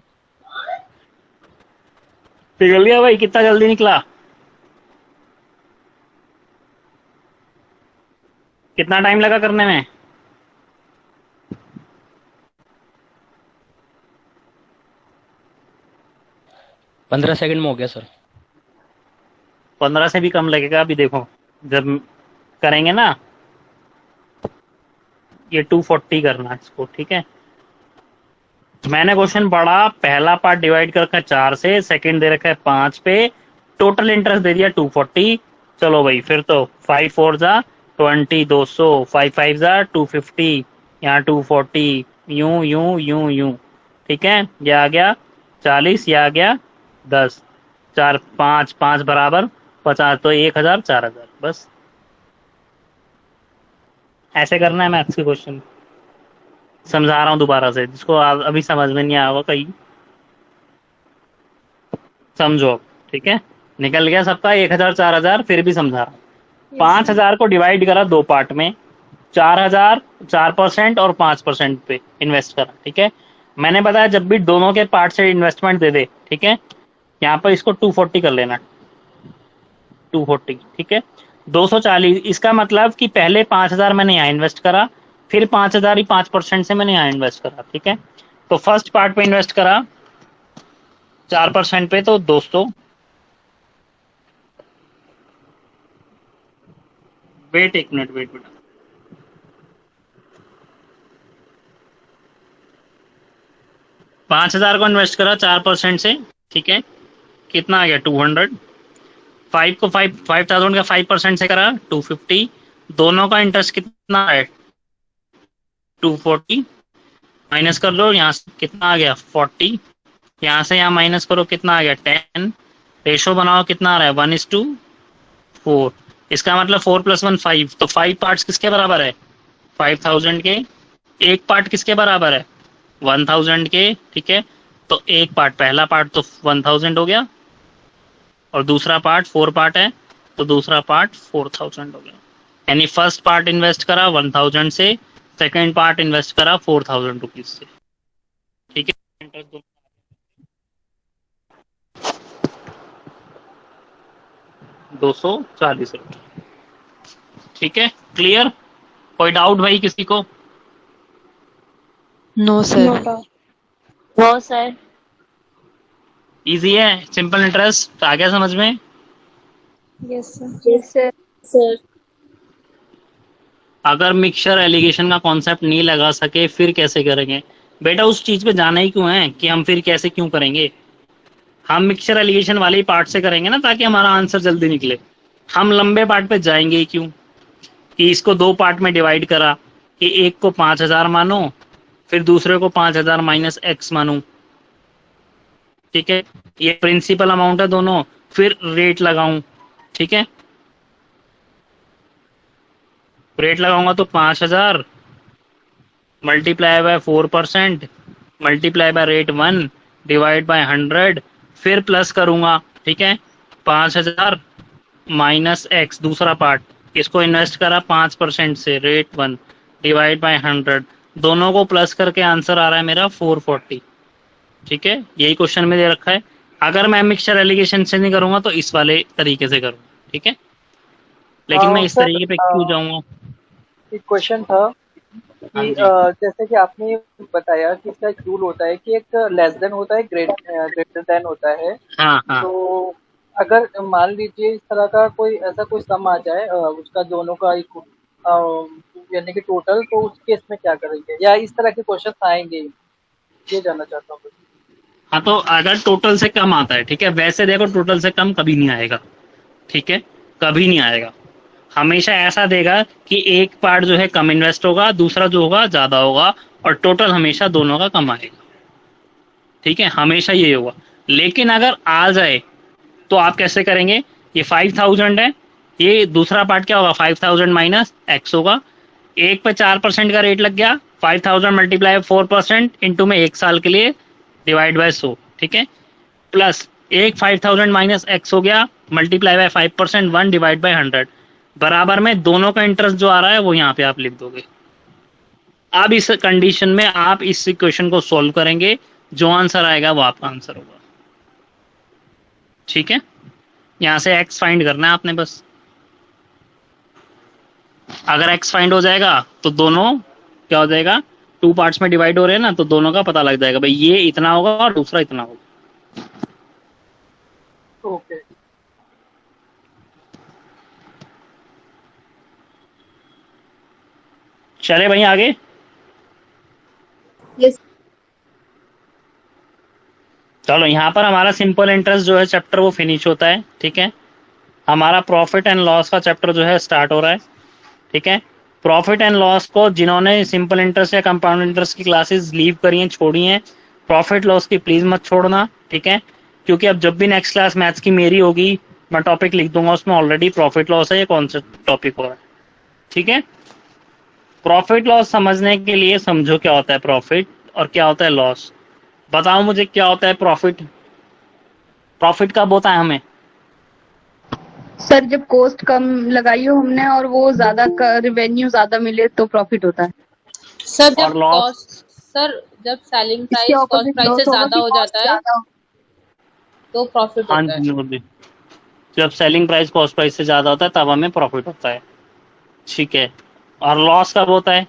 निकल गया भाई, कितना जल्दी निकला। कितना टाइम लगा करने में? 15 सेकंड में हो गया सर। 15 से भी कम लगेगा। अभी देखो जब करेंगे ना, ये 240 करना है इसको, ठीक है। मैंने क्वेश्चन पढ़ा, पहला पार्ट डिवाइड कर रखा है 4 से, सेकंड दे रखा है 5 पे, टोटल इंटरेस्ट दे दिया 240। चलो भाई फिर तो 5 4 जा 20, 200, 5 5 जा 250, यहाँ 240, यूं यूं यूं यूं, ठीक है। ये आ गया 40, ये आ गया 10, 4 5 5 बराबर 50, तो 1000 4000, बस ऐसे करना है मैथ्स के क्वेश्चन। समझा रहा हूँ दोबारा से, जिसको अभी समझ में नहीं आया होगा कहीं, समझो अब, ठीक है। निकल गया सबका 1000 4000, फिर भी समझा रहा हूँ। 5000 को डिवाइड करा 2 पार्ट में, 4000 4% और 5% पे इन्वेस्ट करा, ठीक है। मैंने बताया जब भी दोनों के पार्ट से इन्वेस्टमेंट दे दे, ठीक है, यहाँ पर इसको 240 कर लेना, 240, ठीक है। 240, इसका मतलब कि पहले 5000 मैंने यहाँ इन्वेस्ट करा, फिर 5000 ही 5% से मैंने यहाँ इन्वेस्ट करा, ठीक है। तो फर्स्ट पार्ट पे इन्वेस्ट करा 4% पे, तो 200, वेट एक मिनट, वेट बेटा, $5000 को इन्वेस्ट करा 4% से, ठीक है, कितना आ गया 200। 5 को 5000 का 5% से करा 250, दोनों का इंटरेस्ट कितना है 240, माइनस कर लो यहाँ से कितना आ गया 40, यहाँ से यहाँ माइनस करो कितना आ गया 10, रेशो बनाओ कितना आ रहा है 1:4, इसका मतलब 4 + 1 5, तो 5 पार्ट्स किसके बराबर है 5000 के, एक पार्ट किसके बराबर है 1000 के, ठीक है। तो एक पार्ट, पहला पार्ट तो 1000 हो गया, और दूसरा पार्ट 4 पार्ट है, तो दूसरा पार्ट 4000 हो गया। यानी फर्स्ट पार्ट इन्वेस्ट करा 1000 से, सेकंड पार्ट इन्वेस्ट करा 4000 रुपीज से, ठीक है। 240 रुपये, ठीक है। क्लियर? कोई डाउट भाई किसी को? No sir. No sir. Easy है, सिंपल इंटरेस्ट आ गया समझ में? Yes sir. Yes sir. Sir अगर मिक्सचर एलिगेशन का कॉन्सेप्ट नहीं लगा सके फिर कैसे करेंगे बेटा? उस चीज पे जाना ही क्यों है कि हम फिर कैसे क्यों करेंगे? हम मिक्सचर एलिगेशन वाले ही पार्ट से करेंगे ना, ताकि हमारा आंसर जल्दी निकले। हम लंबे पार्ट पे जाएंगे ही क्यों कि इसको 2 पार्ट में डिवाइड करा कि एक को 5000 मानो, फिर दूसरे को 5000 माइनस x मानो, ठीक है। ये प्रिंसिपल अमाउंट है दोनों, फिर रेट लगाऊं, ठीक है। रेट लगाऊंगा तो 5000 multiply by 4% multiply by rate 1 divide by 100, फिर प्लस करूंगा, ठीक है। 5000 माइनस x, दूसरा पार्ट, इसको इन्वेस्ट करा 5% से, रेट 1 डिवाइड बाय 100, दोनों को प्लस करके आंसर आ रहा है मेरा 440, ठीक है। यही क्वेश्चन में दे रखा है। अगर मैं मिक्सचर एलिगेशन से नहीं करूंगा तो इस वाले तरीके से करूंगा, ठीक है। लेकिन मैं इस तरीके पे क्यों जाऊंगा? एक क्वेश्चन था कि जैसे कि आपने बताया कि इसका एक रूल होता है कि एक लेस देन होता है, ग्रेटर देन होता है। हाँ हाँ। तो अगर मान लीजिए इस तरह का कोई ऐसा कोई सम आ जाए उसका दोनों का यानी कि टोटल, तो उस केस में क्या करेंगे, या इस तरह के क्वेश्चन आएंगे, ये जानना चाहता हूँ। हाँ, तो अगर टोटल से कम आता है, ठीक है, वैसे देखो टोटल से कम कभी नहीं आएगा, ठीक है, कभी नहीं आएगा। हमेशा ऐसा देगा कि एक पार्ट जो है कम इन्वेस्ट होगा, दूसरा जो होगा ज्यादा होगा, और टोटल हमेशा दोनों का कम आएगा, ठीक है, हमेशा ये होगा। लेकिन अगर आ जाए तो आप कैसे करेंगे? ये 5000 है, ये दूसरा पार्ट क्या होगा 5000 माइनस x होगा, एक पे 4% का रेट लग गया, 5000 मल्टीप्लाई 4% इंटू में 1 साल के लिए डिवाइड बाय 100, ठीक है, प्लस एक 5000 माइनस x हो गया, मल्टीप्लाई बाय 5%, 1 डिवाइड बाय 100, बराबर में दोनों का इंटरेस्ट जो आ रहा है वो यहाँ पे आप लिख दोगे। अब इस कंडीशन में आप इस इक्वेशन को सॉल्व करेंगे, जो आंसर आएगा वो आपका आंसर होगा, ठीक है। यहाँ से x फाइंड करना है आपने बस। अगर x फाइंड हो जाएगा तो दोनों क्या हो जाएगा, 2 पार्ट्स में डिवाइड हो रहे हैं ना, तो दोनों का पता लग जाएगा भाई, ये इतना होगा और दूसरा इतना होगा। ओके। चले भाई आगे। यस चलो यहाँ पर हमारा सिंपल इंटरेस्ट जो है चैप्टर वो फिनिश होता है। ठीक है, हमारा प्रॉफिट एंड लॉस का चैप्टर जो है स्टार्ट हो रहा है। ठीक है, प्रॉफिट एंड लॉस को जिन्होंने सिंपल इंटरेस्ट या कंपाउंड इंटरेस्ट की क्लासेस लीव करी हैं, छोड़ी हैं, प्रॉफिट लॉस की प्लीज मत छोड़ना। ठीक है, क्योंकि अब जब भी नेक्स्ट क्लास मैथ्स की मेरी होगी मैं टॉपिक लिख दूंगा, उसमें ऑलरेडी प्रॉफिट लॉस है, ये कौन सा टॉपिक हो रहा है। ठीक है, प्रॉफिट लॉस समझने के लिए समझो क्या होता है प्रॉफिट और क्या होता है लॉस। बताओ मुझे क्या होता है प्रॉफिट। प्रॉफिट कब होता है हमें? सर, जब कॉस्ट कम लगाई हो हमने और वो ज्यादा रिवेन्यू ज्यादा मिले तो प्रॉफिट होता है। सर जब और लॉस? कॉस्ट, सर जब सेलिंग इसके प्राइस कॉस्ट ऑपोजिट प्राइस से लॉस होगा ज्यादा कि हो कॉस्ट जाता है ज्यादा हो। तो प्रॉफिट हाँ होता है। जी मोदी, जब सेलिंग प्राइस कॉस्ट प्राइस से ज्यादा होता है तब हमें प्रॉफिट होता है। ठीक है, और लॉस कब होता है?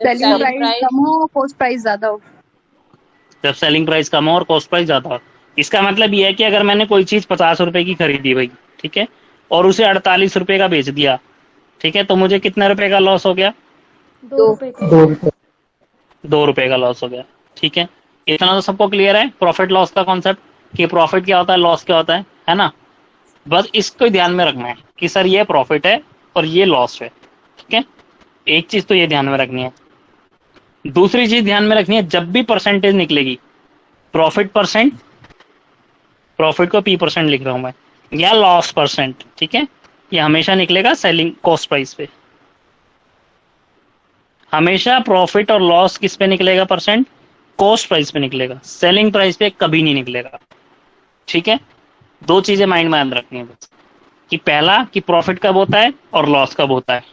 जब सेलिंग सेलिंग प्राइस प्राइस कम हो कॉस्ट प्राइस ज्यादा हो। जब सेलिंग प्राइस कम हो और कॉस्ट प्राइस ज्यादा हो। इसका मतलब ये है कि अगर मैंने कोई चीज 50 रुपए की खरीदी भाई, ठीक है, और उसे 48 रुपए का बेच दिया, ठीक है, तो मुझे कितने रुपए का लॉस हो गया? 2 रुपए का। 2 रुपए का लॉस हो गया। ठीक है, इतना तो सबको क्लियर है प्रॉफिट लॉस का कॉन्सेप्ट, कि प्रॉफिट क्या होता है, लॉस क्या होता है ना। बस इसको ध्यान में रखना है कि सर ये प्रॉफिट है और ये लॉस है। ठीक है, एक चीज तो ये ध्यान में रखनी है। दूसरी चीज ध्यान में रखनी है, जब भी परसेंटेज निकलेगी, प्रॉफिट परसेंट, प्रॉफिट को P% लिख रहा हूं मैं, या लॉस परसेंट, ठीक है, ये हमेशा निकलेगा सेलिंग कॉस्ट प्राइस पे। हमेशा प्रॉफिट और लॉस किस पे निकलेगा परसेंट? कॉस्ट प्राइस पे निकलेगा, सेलिंग प्राइस पे कभी नहीं निकलेगा। ठीक है, दो चीजें माइंड में याद रखनी है बस, कि पहला कि प्रॉफिट कब होता है और लॉस कब होता है।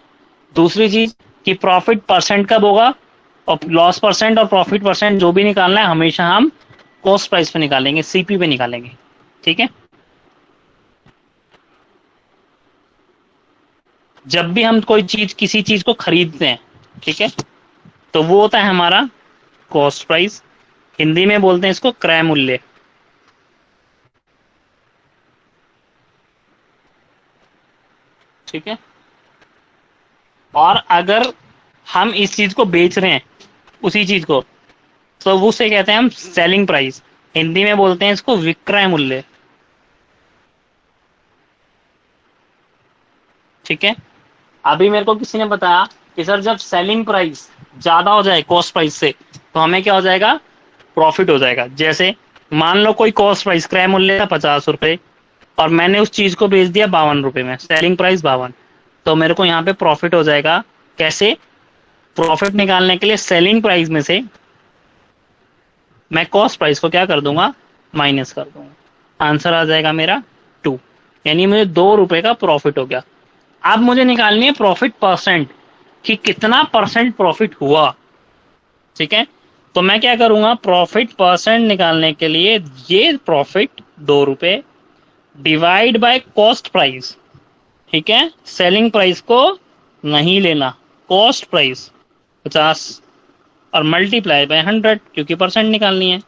दूसरी चीज कि प्रॉफिट परसेंट कब होगा और लॉस परसेंट और प्रॉफिट परसेंट जो भी निकालना है हमेशा हम कॉस्ट प्राइस पे निकालेंगे, CP पे निकालेंगे। ठीक है, जब भी हम कोई चीज किसी चीज को खरीदते हैं, ठीक है, तो वो होता है हमारा कॉस्ट प्राइस, हिंदी में बोलते हैं इसको क्रय मूल्य। ठीक है, और अगर हम इस चीज को बेच रहे हैं, उसी चीज को, तो उसे कहते हैं हम सेलिंग प्राइस, हिंदी में बोलते हैं इसको विक्रय मूल्य। ठीक है, अभी मेरे को किसी ने बताया कि सर जब सेलिंग प्राइस ज्यादा हो जाए कॉस्ट प्राइस से तो हमें क्या हो जाएगा? प्रॉफिट हो जाएगा। जैसे मान लो कोई कॉस्ट प्राइस क्रय मूल्य था 50 रुपए और मैंने उस चीज को बेच दिया 52 रुपए में, सेलिंग प्राइस 52, तो मेरे को यहाँ पे प्रॉफिट हो जाएगा। कैसे? प्रॉफिट निकालने के लिए सेलिंग प्राइस में से मैं कॉस्ट प्राइस को क्या कर दूंगा? माइनस कर दूंगा। आंसर आ जाएगा मेरा 2, यानी मुझे 2 रुपए का प्रॉफिट हो गया। अब मुझे निकालनी है प्रॉफिट परसेंट, कि कितना परसेंट प्रॉफिट हुआ। ठीक है, तो मैं क्या करूंगा? प्रॉफिट परसेंट निकालने के लिए ये प्रॉफिट 2 रुपए डिवाइड बाय कॉस्ट प्राइस। ठीक है, सेलिंग प्राइस को नहीं लेना, कॉस्ट प्राइस 50 और मल्टीप्लाई बाय 100, क्योंकि परसेंट निकालनी है।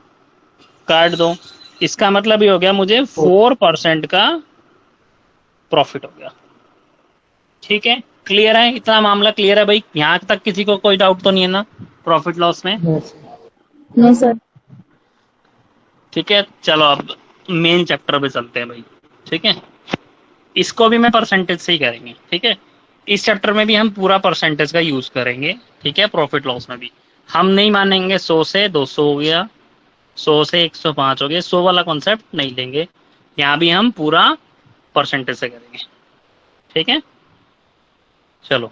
काट दो, इसका मतलब ये हो गया मुझे 4% का प्रॉफिट हो गया। ठीक है, क्लियर है? इतना मामला क्लियर है भाई? यहाँ तक किसी को कोई डाउट तो नहीं है ना प्रॉफिट लॉस में? No sir. ठीक है, चलो अब मेन चैप्टर पे चलते हैं भाई। ठीक है, इसको भी मैं परसेंटेज से ही करेंगे। ठीक है, इस चैप्टर में भी हम पूरा परसेंटेज का यूज करेंगे। ठीक है, प्रॉफिट लॉस में भी हम नहीं मानेंगे 100 से 200 हो गया, 100 से 105 हो गया, 100 वाला कॉन्सेप्ट नहीं लेंगे। यहाँ भी हम पूरा परसेंटेज से करेंगे। ठीक है, चलो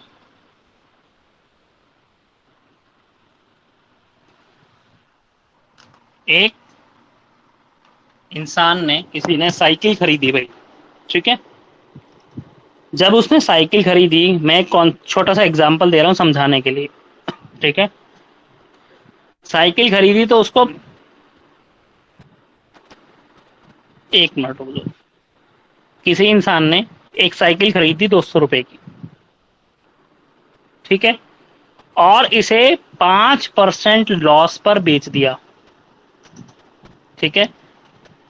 एक इंसान ने, किसी ने साइकिल खरीदी भाई। ठीक है, जब उसने साइकिल खरीदी, मैं एक छोटा सा एग्जांपल दे रहा हूं समझाने के लिए। ठीक है, साइकिल खरीदी तो उसको, एक मिनट रुक जाओ, किसी इंसान ने एक साइकिल खरीदी 200 रुपए की। ठीक है, और इसे 5% लॉस पर बेच दिया। ठीक है,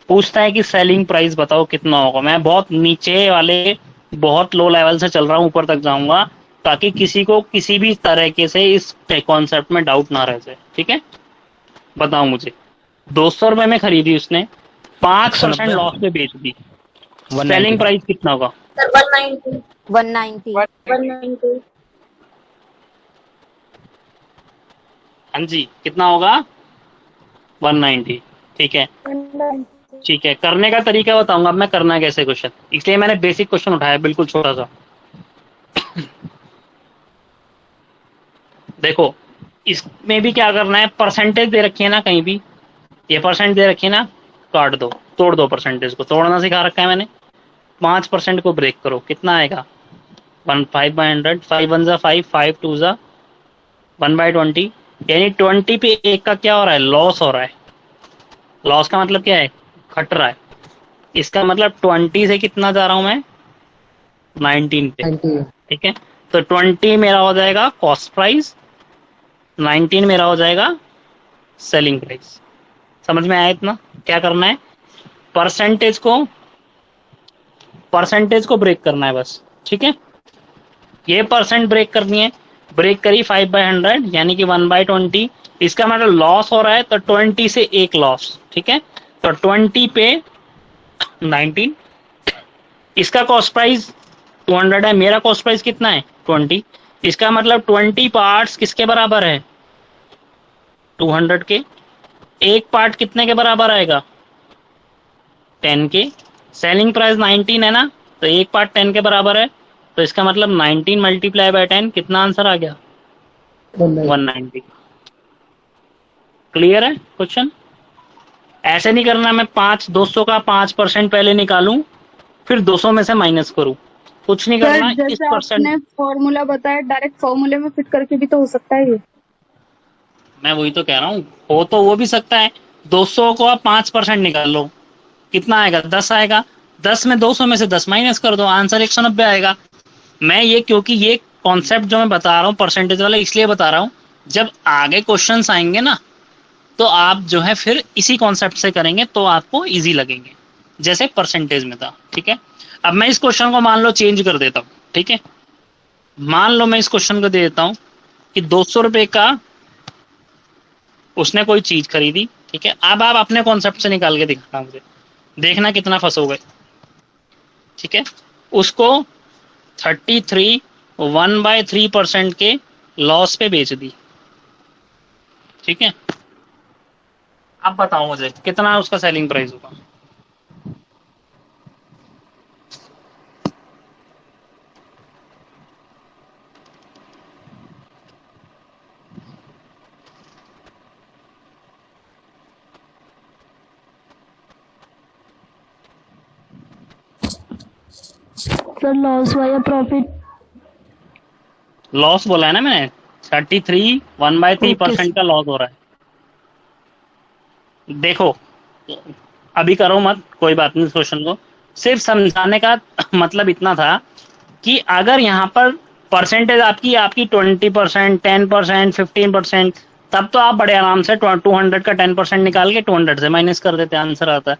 पूछता है कि सेलिंग प्राइस बताओ कितना होगा। मैं बहुत नीचे वाले बहुत लो लेवल से चल रहा हूँ, ऊपर तक जाऊंगा ताकि किसी को किसी भी तरीके से इस कॉन्सेप्ट में डाउट ना रह जाए। ठीक है, बताओ मुझे 200 रुपए में खरीदी उसने, 5% लॉस में बेच दी, सेलिंग प्राइस कितना होगा? सर 190 190 हाँ जी, कितना होगा? 190। ठीक है, ठीक है, करने का तरीका बताऊंगा अब मैं, करना है कैसे क्वेश्चन, इसलिए मैंने बेसिक क्वेश्चन उठाया बिल्कुल छोटा सा। देखो इसमें भी क्या करना है, परसेंटेज दे रखी है ना कहीं भी, ये परसेंट दे रखी है ना, काट दो, तोड़ दो, परसेंटेज को तोड़ना सिखा रखा है मैंने। 5% को ब्रेक करो, कितना आएगा? 5/100, 5 1 5, 5 2 1/20, यानी 20 पे एक का क्या हो रहा है? लॉस हो रहा है। लॉस का मतलब क्या है? घट रहा है। इसका मतलब 20 से कितना जा रहा हूं मैं? 19 पे। ठीक है, तो 20 मेरा हो जाएगा कॉस्ट प्राइस, 19 मेरा हो जाएगा सेलिंग प्राइस। समझ में आया इतना? क्या करना है, परसेंटेज को ब्रेक करना है बस। ठीक है, ये परसेंट ब्रेक करनी है, ब्रेक करी 5/100 यानी कि 1/20, इसका मतलब लॉस हो रहा है तो 20 से एक लॉस। ठीक है, तो 20 पे 19, इसका कॉस्ट प्राइस 200 है, मेरा कॉस्ट प्राइस कितना है? 20, इसका मतलब 20 पार्ट्स किसके बराबर है? 200 के। एक पार्ट कितने के बराबर आएगा? 10 के। सेलिंग प्राइस 19 है ना, तो एक पार्ट 10 के बराबर है, तो इसका मतलब 19 मल्टीप्लाई बाय 10, कितना आंसर आ गया? 190। क्लियर है क्वेश्चन? ऐसे नहीं करना मैं 200 का 5% पहले निकालूं फिर 200 में से माइनस करूं, कुछ नहीं करना। सर इस जैसे परसेंट आपने फॉर्मूला बताया, डायरेक्ट फॉर्मूले में फिट करके भी तो हो सकता है ये। मैं वही तो कह रहा हूँ, हो तो वो भी सकता है। 200 को आप 5% निकाल लो, कितना आएगा? 10 आएगा। 10 में 200 में से 10 माइनस कर दो, आंसर 190 आएगा। मैं ये, क्योंकि ये कॉन्सेप्ट जो मैं बता रहा हूँ परसेंटेज वाला, इसलिए बता रहा हूँ, जब आगे क्वेश्चंस आएंगे ना तो आप जो है फिर इसी कॉन्सेप्ट से करेंगे तो आपको इजी लगेंगे, जैसे परसेंटेज में था। ठीक है, अब मैं इस क्वेश्चन को मान लो चेंज कर देता हूँ। ठीक है, मान लो मैं इस क्वेश्चन को दे देता हूँ कि 200 रुपए का उसने कोई चीज खरीदी। ठीक है, अब आप अपने कॉन्सेप्ट से निकाल के दिखाना मुझे, देखना कितना फंसोगे। ठीक है, उसको 33 1/3% के लॉस पे बेच दी। ठीक है, अब बताओ मुझे कितना उसका सेलिंग प्राइस होगा? सर लॉस हुआ या प्रॉफिट? लॉस बोला है ना मैंने, 33 1/3% का लॉस हो रहा है। देखो अभी करो मत, कोई बात नहीं, क्वेश्चन को सिर्फ समझाने का मतलब इतना था कि अगर यहाँ पर परसेंटेज आपकी 20%, 10%, 15%, तब तो आप बड़े आराम से 200 का 10% निकाल के 200 से माइनस कर देते, आंसर आता है।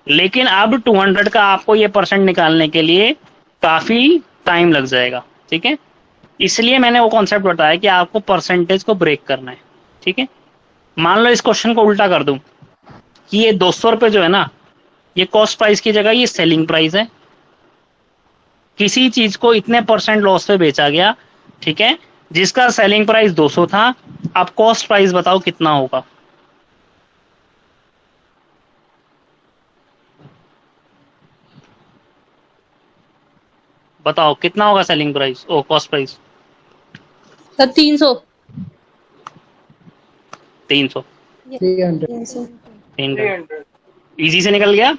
लेकिन अब 200 का आपको ये परसेंट निकालने के लिए काफी टाइम लग जाएगा। ठीक है, इसलिए मैंने वो कॉन्सेप्ट बताया कि आपको परसेंटेज को ब्रेक करना है। ठीक है, मान लो इस क्वेश्चन को उल्टा कर दूं कि ये 200 रुपए जो है ना, ये कॉस्ट प्राइस की जगह ये सेलिंग प्राइस है। किसी चीज को इतने % लॉस पे बेचा गया, ठीक है, जिसका सेलिंग प्राइस 200 था, अब कॉस्ट प्राइस बताओ कितना होगा? बताओ कितना होगा सेलिंग प्राइस, ओ कॉस्ट प्राइस? सर 300 300। 300। इजी से निकल गया।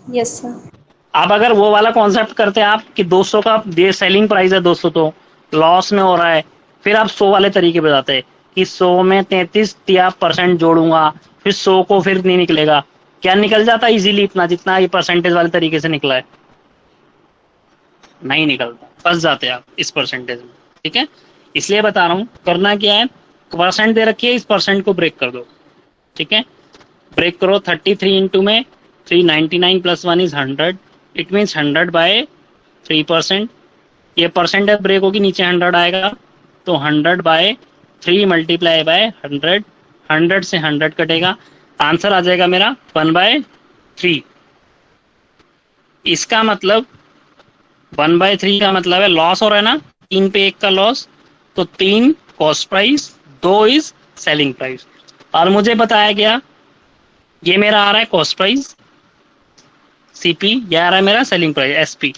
Yes sir. अब अगर वो वाला कॉन्सेप्ट करते हैं आप कि 200 का ये सेलिंग प्राइस है, 200 तो लॉस में हो रहा है, फिर आप 100 वाले तरीके बताते हैं कि 100 में 33% जोड़ूंगा, फिर 100 को फिर नहीं निकलेगा, क्या निकल जाता इजीली इतना जितना ये परसेंटेज वाले तरीके से निकला है? नहीं निकलता, फंस जाते हैं आप इस परसेंटेज में। ठीक है, इसलिए बता रहा हूँ, करना क्या है, परसेंट दे रखिए, इस परसेंट को ब्रेक कर दो। ठीक है, ब्रेक करो 33 इंटू में 399 plus 1 is 100, it means 100 by 3%। ये परसेंटेज ब्रेक होगी, नीचे 100 आएगा, तो 100 बाय 3 मल्टीप्लाई बाय 100, 100 से 100 कटेगा, आंसर आ जाएगा मेरा 1/3। इसका मतलब 1/3 का मतलब है लॉस हो रहा है ना, 3 पे 1 का लॉस, तो 3 cost price, 2 is selling price. और मुझे बताया गया ये मेरा आ रहा है कॉस्ट प्राइस सीपी, ये आ रहा है मेरा सेलिंग प्राइस एसपी।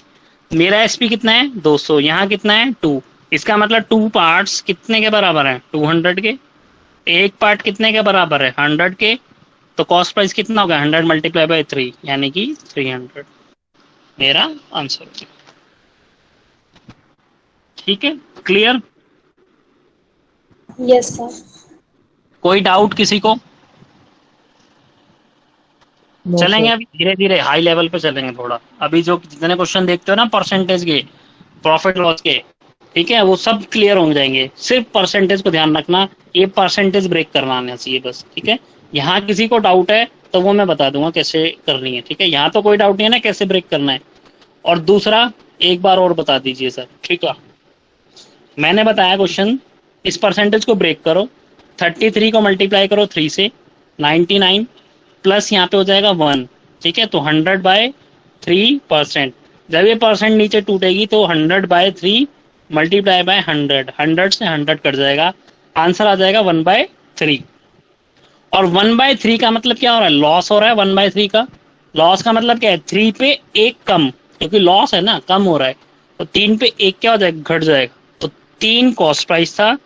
मेरा एसपी कितना है 200, यहाँ कितना है 2, इसका मतलब 2 पार्ट्स कितने के बराबर हैं 200 के, एक पार्ट कितने के बराबर है 100 के, तो कॉस्ट प्राइस कितना होगा 100 मल्टीप्लाई बाय 3 यानी कि 300, मेरा आंसर। ठीक है, क्लियर? Yes sir. कोई डाउट किसी को? चलेंगे अभी धीरे धीरे हाई लेवल पे चलेंगे थोड़ा। अभी जो जितने क्वेश्चन देखते हो ना परसेंटेज के, प्रॉफिट लॉस के, ठीक है, वो सब क्लियर हो जाएंगे। सिर्फ परसेंटेज को ध्यान रखना, ये परसेंटेज ब्रेक करना आना चाहिए बस, ठीक है। यहाँ किसी को डाउट है तो वो मैं बता दूंगा कैसे करनी है, ठीक है। यहाँ तो कोई डाउट नहीं है ना कैसे ब्रेक करना है। और दूसरा एक बार और बता दीजिए सर, ठीक है। मैंने बताया क्वेश्चन, इस परसेंटेज को ब्रेक करो, 33 को मल्टीप्लाई करो 3 से, 99 प्लस यहाँ पे हो जाएगा 1, ठीक है, तो 100 बाय 3%। जब ये परसेंट नीचे टूटेगी तो 100 बाय 3 मल्टीप्लाई बाय 100, 100 से 100 कट जाएगा, आंसर आ जाएगा 1/3। और 1/3 का मतलब क्या हो रहा है, लॉस हो रहा है। 1/3 का लॉस का मतलब क्या है, 3 पे 1 कम, क्योंकि लॉस है ना, कम हो रहा है, तो 3 पे 1 क्या हो जाएगा, घट जाएगा। तो 3 कॉस्ट प्राइस था,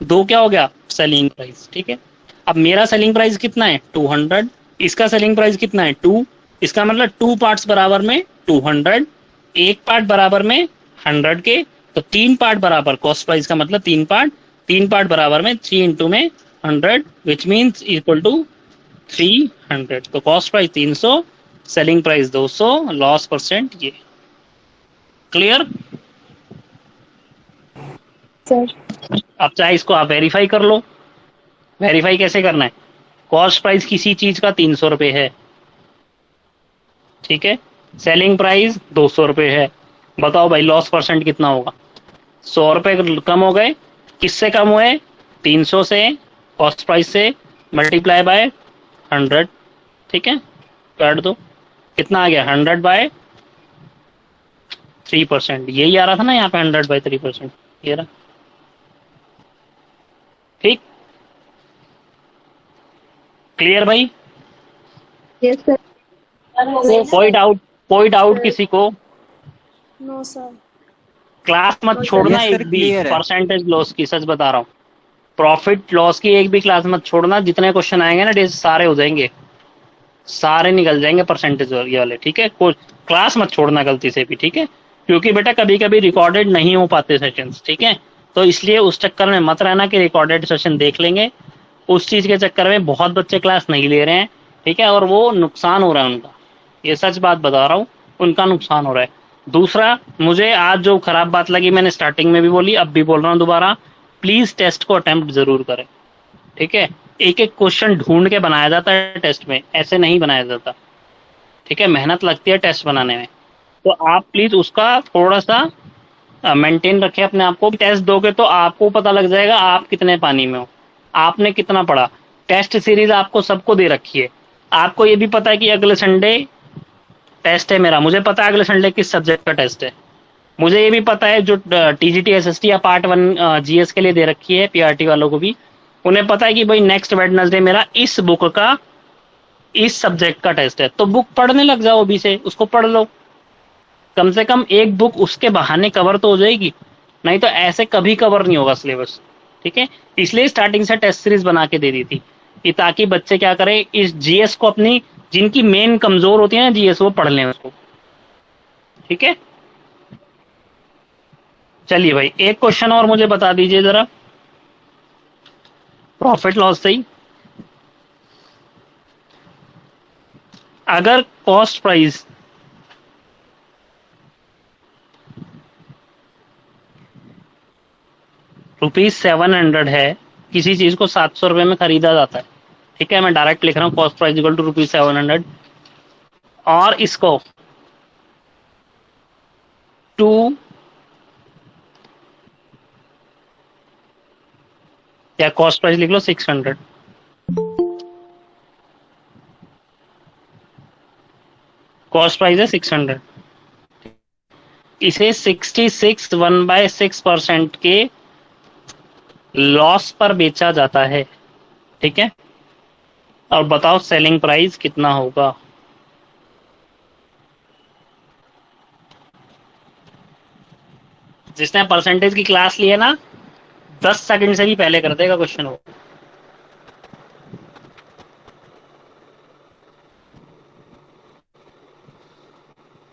2 क्या हो गया सेलिंग प्राइस, ठीक है। अब मेरा सेलिंग प्राइस कितना है 200, इसका सेलिंग प्राइस कितना है 2, इसका मतलब 2 पार्ट्स बराबर में 200, एक पार्ट बराबर में 100 के, तो 3 पार्ट बराबर कॉस्ट प्राइस का मतलब 3 पार्ट, 3 पार्ट बराबर में 3 इंटू में 100 विच मीन्स इक्वल टू 300। तो cost price 300, selling price 200, loss percent ये। क्लियर? सर अब चाहे इसको आप वेरीफाई कर लो। वेरीफाई कैसे करना है, कॉस्ट प्राइस किसी चीज का 300 रुपए है, ठीक है, सेलिंग प्राइस 200 रुपए है, बताओ भाई लॉस परसेंट कितना होगा। 100 रुपए कम हो गए, किससे कम हुए 300 से, कॉस्ट प्राइस से, मल्टीप्लाई बाय 100, ठीक है, काट दो, कितना आ गया 100 बाय 3%, यही आ रहा था ना यहाँ पे 100 बाय 3%, ये रहा, ठीक। क्लियर भाई? Yes sir. कोई डाउट किसी को? No sir. क्लास मत छोड़ना Yes, sir, एक भी clear है। परसेंटेज लॉस की, सच बता रहा हूँ, प्रॉफिट लॉस की एक भी क्लास मत छोड़ना। जितने क्वेश्चन आएंगे ना डेज सारे हो जाएंगे, सारे निकल जाएंगे परसेंटेज वाले, ठीक है। कोई क्लास मत छोड़ना गलती से भी, ठीक है, क्योंकि बेटा कभी कभी रिकॉर्डेड नहीं हो पाते सेशंस, ठीक है, तो इसलिए उस चक्कर में मत रहना कि रिकॉर्डेड सेशन देख लेंगे, उस चीज के चक्कर में बहुत बच्चे क्लास नहीं ले रहे हैं, ठीक है, और वो नुकसान हो रहा है उनका, ये सच बात बता रहा हूँ, उनका नुकसान हो रहा है। दूसरा, मुझे आज जो खराब बात लगी, मैंने स्टार्टिंग में भी बोली, अब भी बोल रहा हूँ दोबारा, प्लीज टेस्ट को अटेम्प्ट जरूर करें, ठीक है। एक एक क्वेश्चन ढूंढ के बनाया जाता है टेस्ट में, ऐसे नहीं बनाया जाता, ठीक है, मेहनत लगती है टेस्ट बनाने में, तो आप प्लीज उसका थोड़ा सा मेंटेन रखें अपने आप को। टेस्ट दोगे तो आपको पता लग जाएगा आप कितने पानी में हो, आपने कितना पढ़ा। टेस्ट सीरीज आपको सबको दे रखी है, आपको ये भी पता है कि अगले संडे टेस्ट है मेरा, मुझे पता है अगले संडे किस सब्जेक्ट का टेस्ट है, मुझे ये भी पता है जो टीजीटी एसएसटी या पार्ट 1 जीएस के लिए दे रखी है, पीआरटी वालों को भी, उन्हें पता है कि भाई नेक्स्ट वेडनेसडे मेरा इस बुक का इस सब्जेक्ट का टेस्ट है, तो बुक पढ़ने लग जाओ अभी से, उसको पढ़ लो, कम से कम एक बुक उसके बहाने कवर तो हो जाएगी, नहीं तो ऐसे कभी कवर नहीं होगा सिलेबस, ठीक है। इसलिए स्टार्टिंग से टेस्ट सीरीज बना के दे दी थी कि ताकि बच्चे क्या करें, इस जीएस को अपनी, जिनकी मेन कमजोर होती है ना जीएस, वो पढ़ लें उसको, ठीक है। चलिए भाई, एक क्वेश्चन और मुझे बता दीजिए जरा, प्रॉफिट लॉस से ही, अगर कॉस्ट प्राइस ₹700 है, किसी चीज को 700 रुपए में खरीदा जाता है, ठीक है, मैं डायरेक्ट लिख रहा हूँ कॉस्ट प्राइस इक्वल टू ₹700 और इसको 2 या कॉस्ट प्राइस लिख लो 600। कॉस्ट प्राइस है 600। इसे 66 1/6% के लॉस पर बेचा जाता है। ठीक है, और बताओ सेलिंग प्राइस कितना होगा। जिसने परसेंटेज की क्लास ली है ना 10 सेकंड से भी पहले कर देगा क्वेश्चन वो।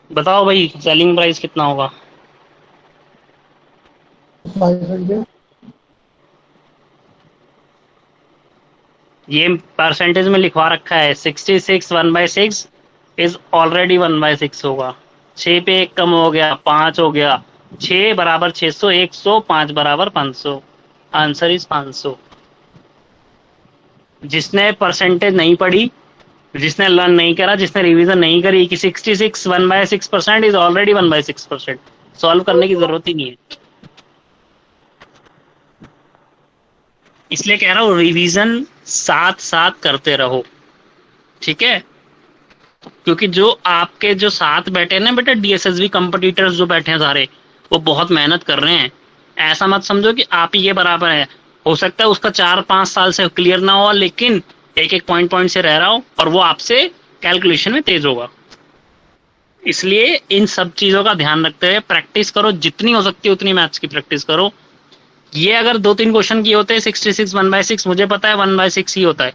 बताओ भाई सेलिंग प्राइस कितना होगा। ये परसेंटेज में लिखवा रखा है 66 1/6 इज ऑलरेडी 1/6 होगा। 6 पे 1 कम हो गया 5 हो गया। 6 बराबर 600, 100, 5 बराबर 500। Answer is 500। जिसने परसेंटेज नहीं पढ़ी, जिसने लर्न नहीं करा, जिसने रिवीजन नहीं करी कि 66 1/6% इज ऑलरेडी 1/6%, सॉल्व करने की जरूरत ही नहीं है। इसलिए कह रहा हूँ रिवीजन साथ साथ करते रहो। ठीक है, क्योंकि जो आपके जो साथ बैठे हैं ना बेटा DSSB कंपटीटर्स जो बैठे हैं सारे, वो बहुत मेहनत कर रहे हैं। ऐसा मत समझो कि आप ही ये बराबर है। हो सकता है उसका 4-5 साल से क्लियर ना हो, लेकिन एक एक पॉइंट से रह रहा हो और वो आपसे कैलकुलेशन में तेज होगा। इसलिए इन सब चीजों का ध्यान रखते हुए प्रैक्टिस करो, जितनी हो सकती है उतनी मैथ्स की प्रैक्टिस करो। ये अगर 2-3 क्वेश्चन किए होते हैं 66 1/6, मुझे पता है 1/6 ही होता है,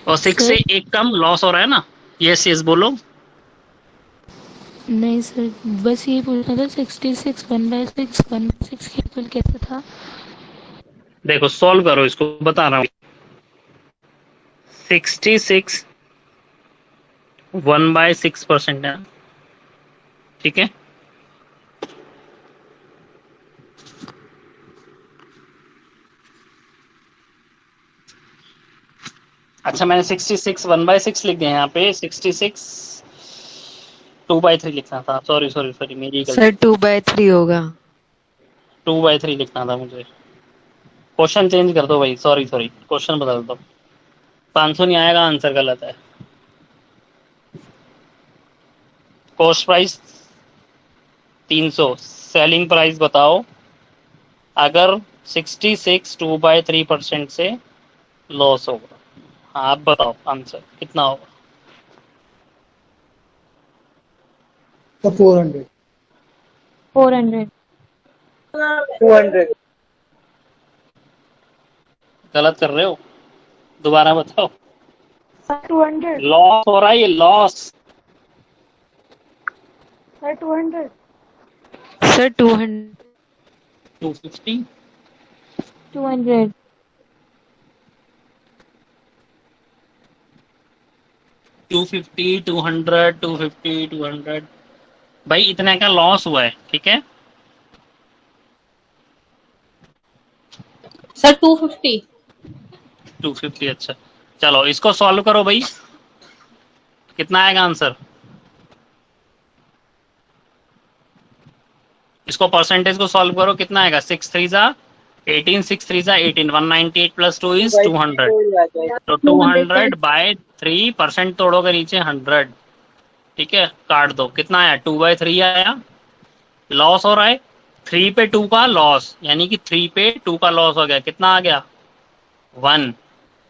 और 6 से 1 कम लॉस हो रहा है ना। यस यस बोलो। नहीं सर, बस ये पूछना था 66 1/6 1/6 कैलकुल कैसे था। देखो सॉल्व करो इसको, बता रहा हूँ। 66 1/6% है। ठीक है, अच्छा मैंने 66 1/6 लिख दिया यहाँ पे। 66 2/3 लिखना था। सॉरी सॉरी सॉरी मेरी गलती। सर 2/3 होगा। 2/3 लिखना था मुझे। क्वेश्चन चेंज कर दो भाई। सॉरी सॉरी क्वेश्चन बदल दो। 500 नहीं आएगा, आंसर गलत है। Cost price 300। सेलिंग प्राइस बताओ अगर 66 2/3% से लॉस होगा। हाँ आप बताओ आंसर कितना होगा। 400 200 गलत कर रहे हो, दोबारा बताओ। 200 लॉस हो रहा है, ये लॉस। सर 200 सर 200 250 200 250 200 250 200 भाई इतने का लॉस हुआ है। ठीक है सर 250 250। अच्छा चलो इसको सॉल्व करो भाई, कितना आएगा आंसर। इसको परसेंटेज को सॉल्व करो, कितना आएगा। 6 3 जा 18 6 3 जा 18 198 + 2 इज 200। तो 200/3 परसेंट तोड़ोगे नीचे 100। ठीक है काट दो, कितना आया 2/3 आया। लॉस हो रहा है 3 पे 2 का लॉस, यानी कि 3 पे 2 का लॉस हो गया। कितना आ गया 1।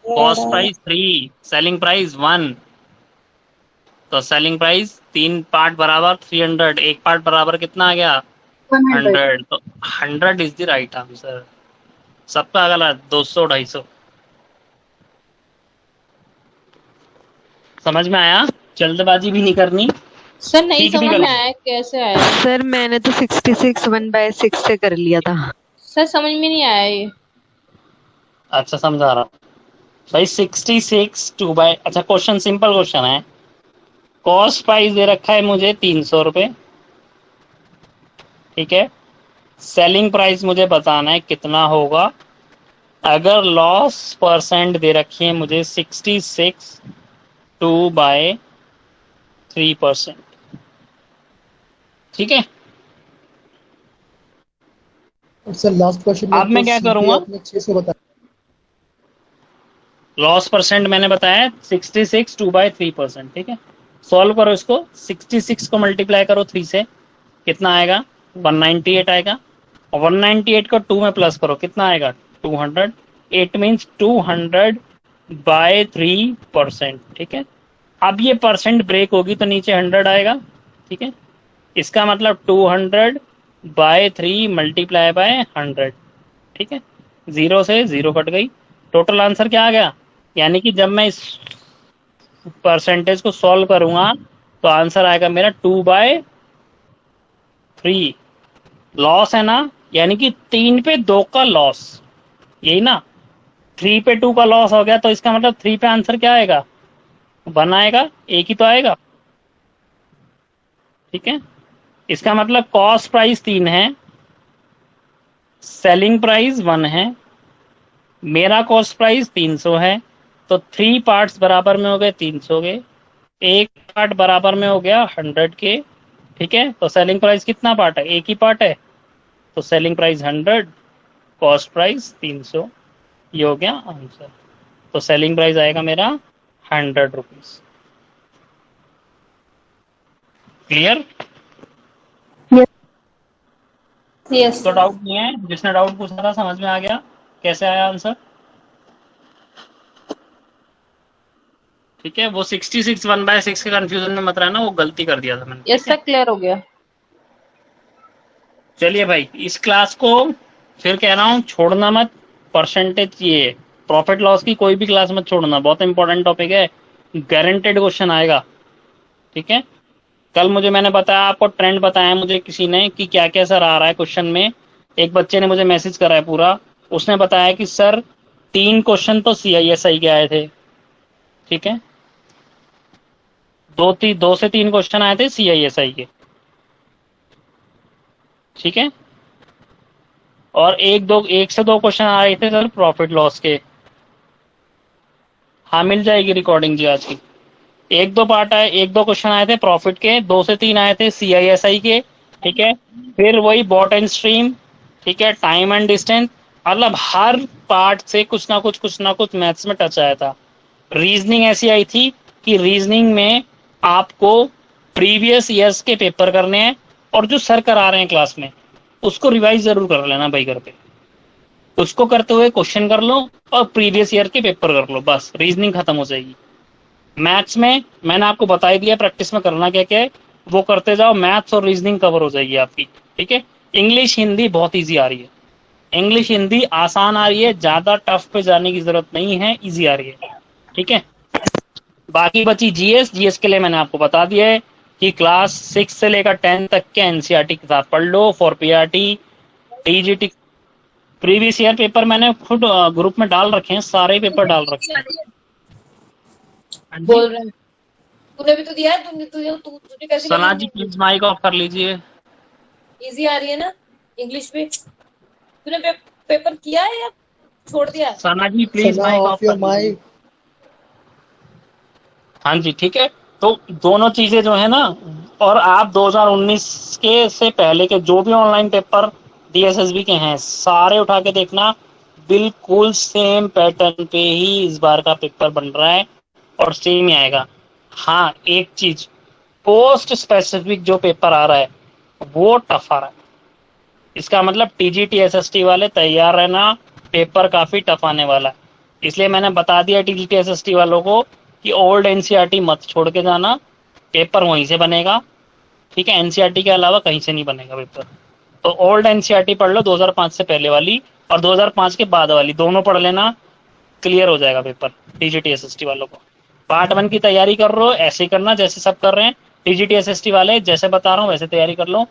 Cost price 3, selling price 1। तो सेलिंग प्राइस 3 पार्ट बराबर 300, एक पार्ट बराबर कितना आ गया 100। तो 100 इज द राइट आंसर। सबका गलत 200 250। समझ में आया, जल्दबाजी भी नहीं करनी। सर नहीं ठीक भी समझ में गलत। आया कैसे आया। सर मैंने तो 66 1/6 से कर लिया था। सर समझ में नहीं आया ये। अच्छा समझा रहा भाई। 66 2/, अच्छा क्वेश्चन सिंपल क्वेश्चन है। कॉस्ट प्राइस दे रखा है मुझे 300 रुपए। ठीक है, सेलिंग प्राइस मुझे बताना है कितना होगा अगर लॉस परसेंट दे रखी है मुझे 66 2/3%, ठीक है। सर लास्ट क्वेश्चन अब मैं क्या करूंगा, आपने 600 बताया। लॉस परसेंट मैंने बताया 66 2/3%, ठीक है। सॉल्व करो इसको, 66 को मल्टीप्लाई करो 3 से, कितना आएगा 198 आएगा, और 198 को 2 में प्लस करो, कितना आएगा 200। इट मीन्स 200/3%, ठीक है। अब ये परसेंट ब्रेक होगी तो नीचे 100 आएगा, ठीक है। इसका मतलब 200/3 मल्टीप्लाई बाय 100, ठीक है। 0 से 0 कट गई, टोटल आंसर क्या आ गया। यानी कि जब मैं इस परसेंटेज को सॉल्व करूंगा तो आंसर आएगा मेरा 2/3। लॉस है ना, यानी कि 3 पे 2 का लॉस, यही ना। 3 पे 2 का लॉस हो गया तो इसका मतलब 3 पे आंसर क्या आएगा, 1 आएगा, एक ही तो आएगा, ठीक है। इसका मतलब कॉस्ट प्राइस 3 है, सेलिंग प्राइस 1 है, मेरा कॉस्ट प्राइस 300 है, तो 3 पार्ट्स बराबर में हो गए 300 के, एक पार्ट बराबर में हो गया 100 के, ठीक है। तो सेलिंग प्राइस कितना पार्ट है, एक ही पार्ट है, तो सेलिंग प्राइस 100, कॉस्ट प्राइस 300, ये हो गया आंसर। तो सेलिंग प्राइस आएगा मेरा 100 रुपीज। क्लियर? यस तो डाउट नहीं है, जिसने डाउट पूछा था समझ में आ गया कैसे आया आंसर, ठीक है। वो 66 1/6 के कंफ्यूजन में मत रहना, वो गलती कर दिया था मैंने। यस सर, क्लियर हो गया। चलिए भाई, इस क्लास को फिर कह रहा हूँ छोड़ना मत। परसेंटेज ये प्रॉफिट लॉस की कोई भी क्लास मत छोड़ना, बहुत इंपॉर्टेंट टॉपिक है, गारंटेड क्वेश्चन आएगा, ठीक है। कल मैंने बताया आपको, ट्रेंड बताया मुझे किसी ने कि क्या क्या सर आ रहा है क्वेश्चन में। एक बच्चे ने मुझे मैसेज करा है पूरा, उसने बताया कि सर 3 क्वेश्चन तो CISI के आए थे, ठीक है। 2 से 3 क्वेश्चन आए थे CISI के, ठीक है। और 1 से 2 क्वेश्चन आ रहे थे सर प्रॉफिट लॉस के। हाँ, मिल जाएगी रिकॉर्डिंग जी आज की। 1-2 पार्ट आए, 1-2 क्वेश्चन आए थे प्रॉफिट के, 2 से 3 आए थे CISI के, ठीक है। फिर वही बॉट एंड स्ट्रीम, ठीक है, टाइम एंड डिस्टेंस, मतलब हर पार्ट से कुछ ना कुछ मैथ्स में टच आया था। रीजनिंग ऐसी आई थी कि रीजनिंग में आपको प्रीवियस ईयर्स के पेपर करने हैं, और जो सर करा रहे हैं क्लास में उसको रिवाइज जरूर कर लेना भाई घर पे, उसको करते हुए क्वेश्चन कर लो और प्रीवियस ईयर के पेपर कर लो, बस रीजनिंग खत्म हो जाएगी। मैथ्स में मैंने आपको बता ही दिया प्रैक्टिस में करना क्या क्या है, वो करते जाओ, मैथ्स और रीजनिंग कवर हो जाएगी आपकी, ठीक है। इंग्लिश हिंदी बहुत ईजी आ रही है, इंग्लिश हिंदी आसान आ रही है, ज्यादा टफ पे जाने की जरूरत नहीं है, ईजी आ रही है, ठीक है। बाकी बची जीएस के लिए मैंने आपको बता दिया है कि क्लास 6 से लेकर 10 तक के एनसीईआरटी किताब पढ़ लो, for PRT TGT previous year paper मैंने खुद ग्रुप में डाल रखे हैं, सारे पेपर डाल रखे हैं। बोल रहे हैं, तूने भी तो दिया है, तुझे कैसे सना जी प्लीज माइक ऑफ कर लीजिए। इजी आ रही है ना इंग्लिश में? तूने पेपर किया है या छोड़ दिया? सना जी प्लीज माइक ऑफ कर लीजिए। हाँ जी, ठीक है। तो दोनों चीजें जो है ना, और आप 2019 के से पहले के जो भी ऑनलाइन पेपर DSSB के हैं सारे उठा के देखना, बिल्कुल सेम पैटर्न पे ही इस बार का पेपर बन रहा है और सेम ही आएगा। हाँ, एक चीज, पोस्ट स्पेसिफिक जो पेपर आ रहा है वो टफ आ रहा है, इसका मतलब TGT SST वाले तैयार रहना, पेपर काफी टफ आने वाला है। इसलिए मैंने बता दिया TGT SST वालों को कि ओल्ड NCERT मत छोड़ के जाना, पेपर वहीं से बनेगा, ठीक है। NCERT के अलावा कहीं से नहीं बनेगा पेपर। तो ओल्ड NCERT पढ़ लो, 2005 से पहले वाली और 2005 के बाद वाली, दोनों पढ़ लेना, क्लियर हो जाएगा पेपर TGT SST वालों को। पार्ट 1 की तैयारी कर रहे हो, ऐसे करना जैसे सब कर रहे हैं। TGT SST वाले जैसे बता रहा हूँ वैसे तैयारी कर लो,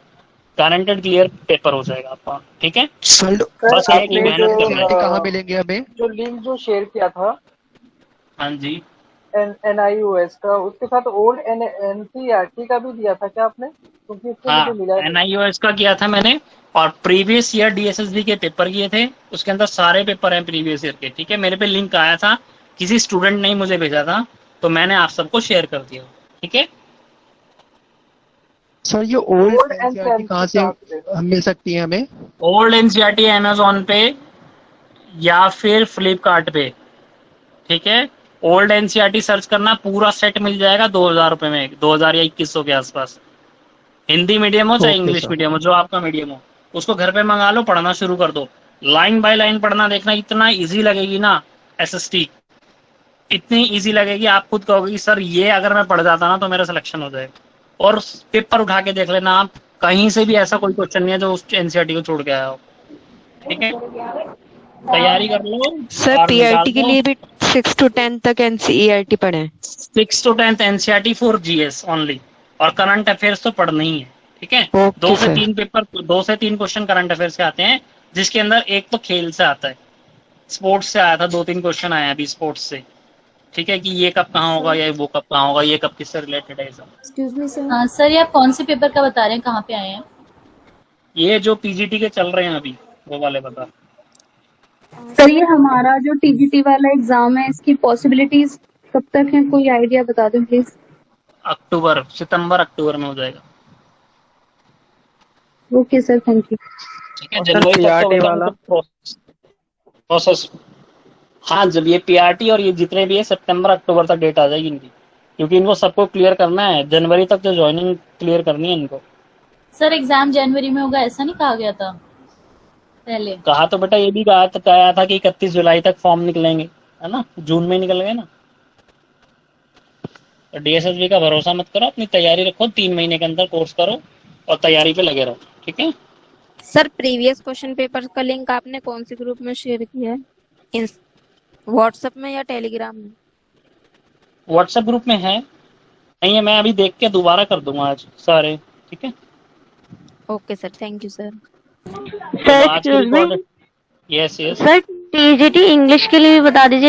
गारंटेड क्लियर पेपर हो जाएगा आपका, ठीक है। बस आपकी मेहनत करना है। कहाँ मिलेंगे हमें? जो लिंक जो शेयर किया था हाँ जी, NIOS का, उसके साथ ओल्ड NCERT का भी दिया था क्या आपने? क्योंकि इससे हाँ, मुझे मिला नहीं। NIOS का किया था मैंने, और प्रीवियस ईयर DSSB के पेपर किए थे, उसके अंदर सारे पेपर हैं प्रीवियस ईयर के। ठीक है, मेरे पे लिंक आया था, किसी स्टूडेंट ने ही मुझे भेजा था, तो मैंने आप सबको शेयर कर दिया। ठीक है, सर ये ओल्ड एनसीईआरटी कहाँ से मिल सकती है हमें? ओल्ड NCERT अमेजोन पे या फिर फ्लिपकार्ट पे। ठीक है, ओल्ड NCERT सर्च करना, पूरा सेट मिल जाएगा 2000 रुपए में, 2000 या 2100 के आसपास। हिंदी मीडियम हो चाहे ओके इंग्लिश सर। मीडियम हो, जो आपका मीडियम हो, उसको घर पे मंगा लो, पढ़ना शुरू कर दो। लाइन बाय लाइन पढ़ना, देखना इतना इजी लगेगी ना SST, इतनी इजी लगेगी, आप खुद कहोगे कि सर ये अगर मैं पढ़ जाता ना तो मेरा सिलेक्शन हो जाएगा। और पेपर उठा के देख लेना आप, कहीं से भी ऐसा कोई क्वेश्चन नहीं है जो उस NCERT को छोड़ के आया हो। ठीक है, तैयारी कर लो सर और निकाल पीआरटी के दो। लिए भी 6 to 10 तक एनसीईआरटी पढ़े हैं। 6 to 10 NCERT for GS only, और करंट अफेयर्स तो पढ़ना ही है। ठीक है, ओके 2 से सर। 3 पेपर, 2 से 3 क्वेश्चन करंट अफेयर्स के आते हैं, जिसके अंदर एक तो खेल से आता है, स्पोर्ट्स से आया था, 2-3 क्वेश्चन आए अभी स्पोर्ट्स से। ठीक है, कि ये कब कहाँ होगा, या वो कब कहाँ होगा, ये कब किससे रिलेटेड है, सब। Excuse me sir. सर ये आप कौन से पेपर का बता रहे हैं, कहाँ पे आए हैं? ये जो PGT के चल रहे हैं अभी, वो वाले बता। सर ये हमारा जो TGT वाला एग्जाम है, इसकी पॉसिबिलिटीज कब तक है, कोई आइडिया बता दें प्लीज। सितंबर अक्टूबर में हो जाएगा। Okay sir, thank you. ठीक है, जनवरी तक तो वाला प्रोसेस। हाँ, जब ये PRT और ये जितने भी है, सितंबर अक्टूबर तक डेट आ जाएगी इनकी, क्योंकि इनको सबको क्लियर करना है, जनवरी तक जो ज्वाइनिंग क्लियर करनी है इनको। सर एग्जाम जनवरी में होगा ऐसा नहीं कहा गया था पहले? कहा तो बेटा ये भी कहा था कि 31 जुलाई तक फॉर्म निकलेंगे, है ना, जून में निकल गए ना। तो DSSB का भरोसा मत करो, अपनी तैयारी रखो, 3 महीने के अंदर कोर्स करो और तैयारी पे लगे रहो। ठीक है सर, प्रीवियस क्वेश्चन पेपर का लिंक आपने कौन से ग्रुप में शेयर किया है, व्हाट्सएप में या टेलीग्राम में? व्हाट्सएप ग्रुप में है, नहीं है, मैं अभी देख के दोबारा कर दूंगा आज सारे। ठीक है, okay sir, thank you sir. Sir excuse me, yes sir TGT English के लिए भी बता दीजिए।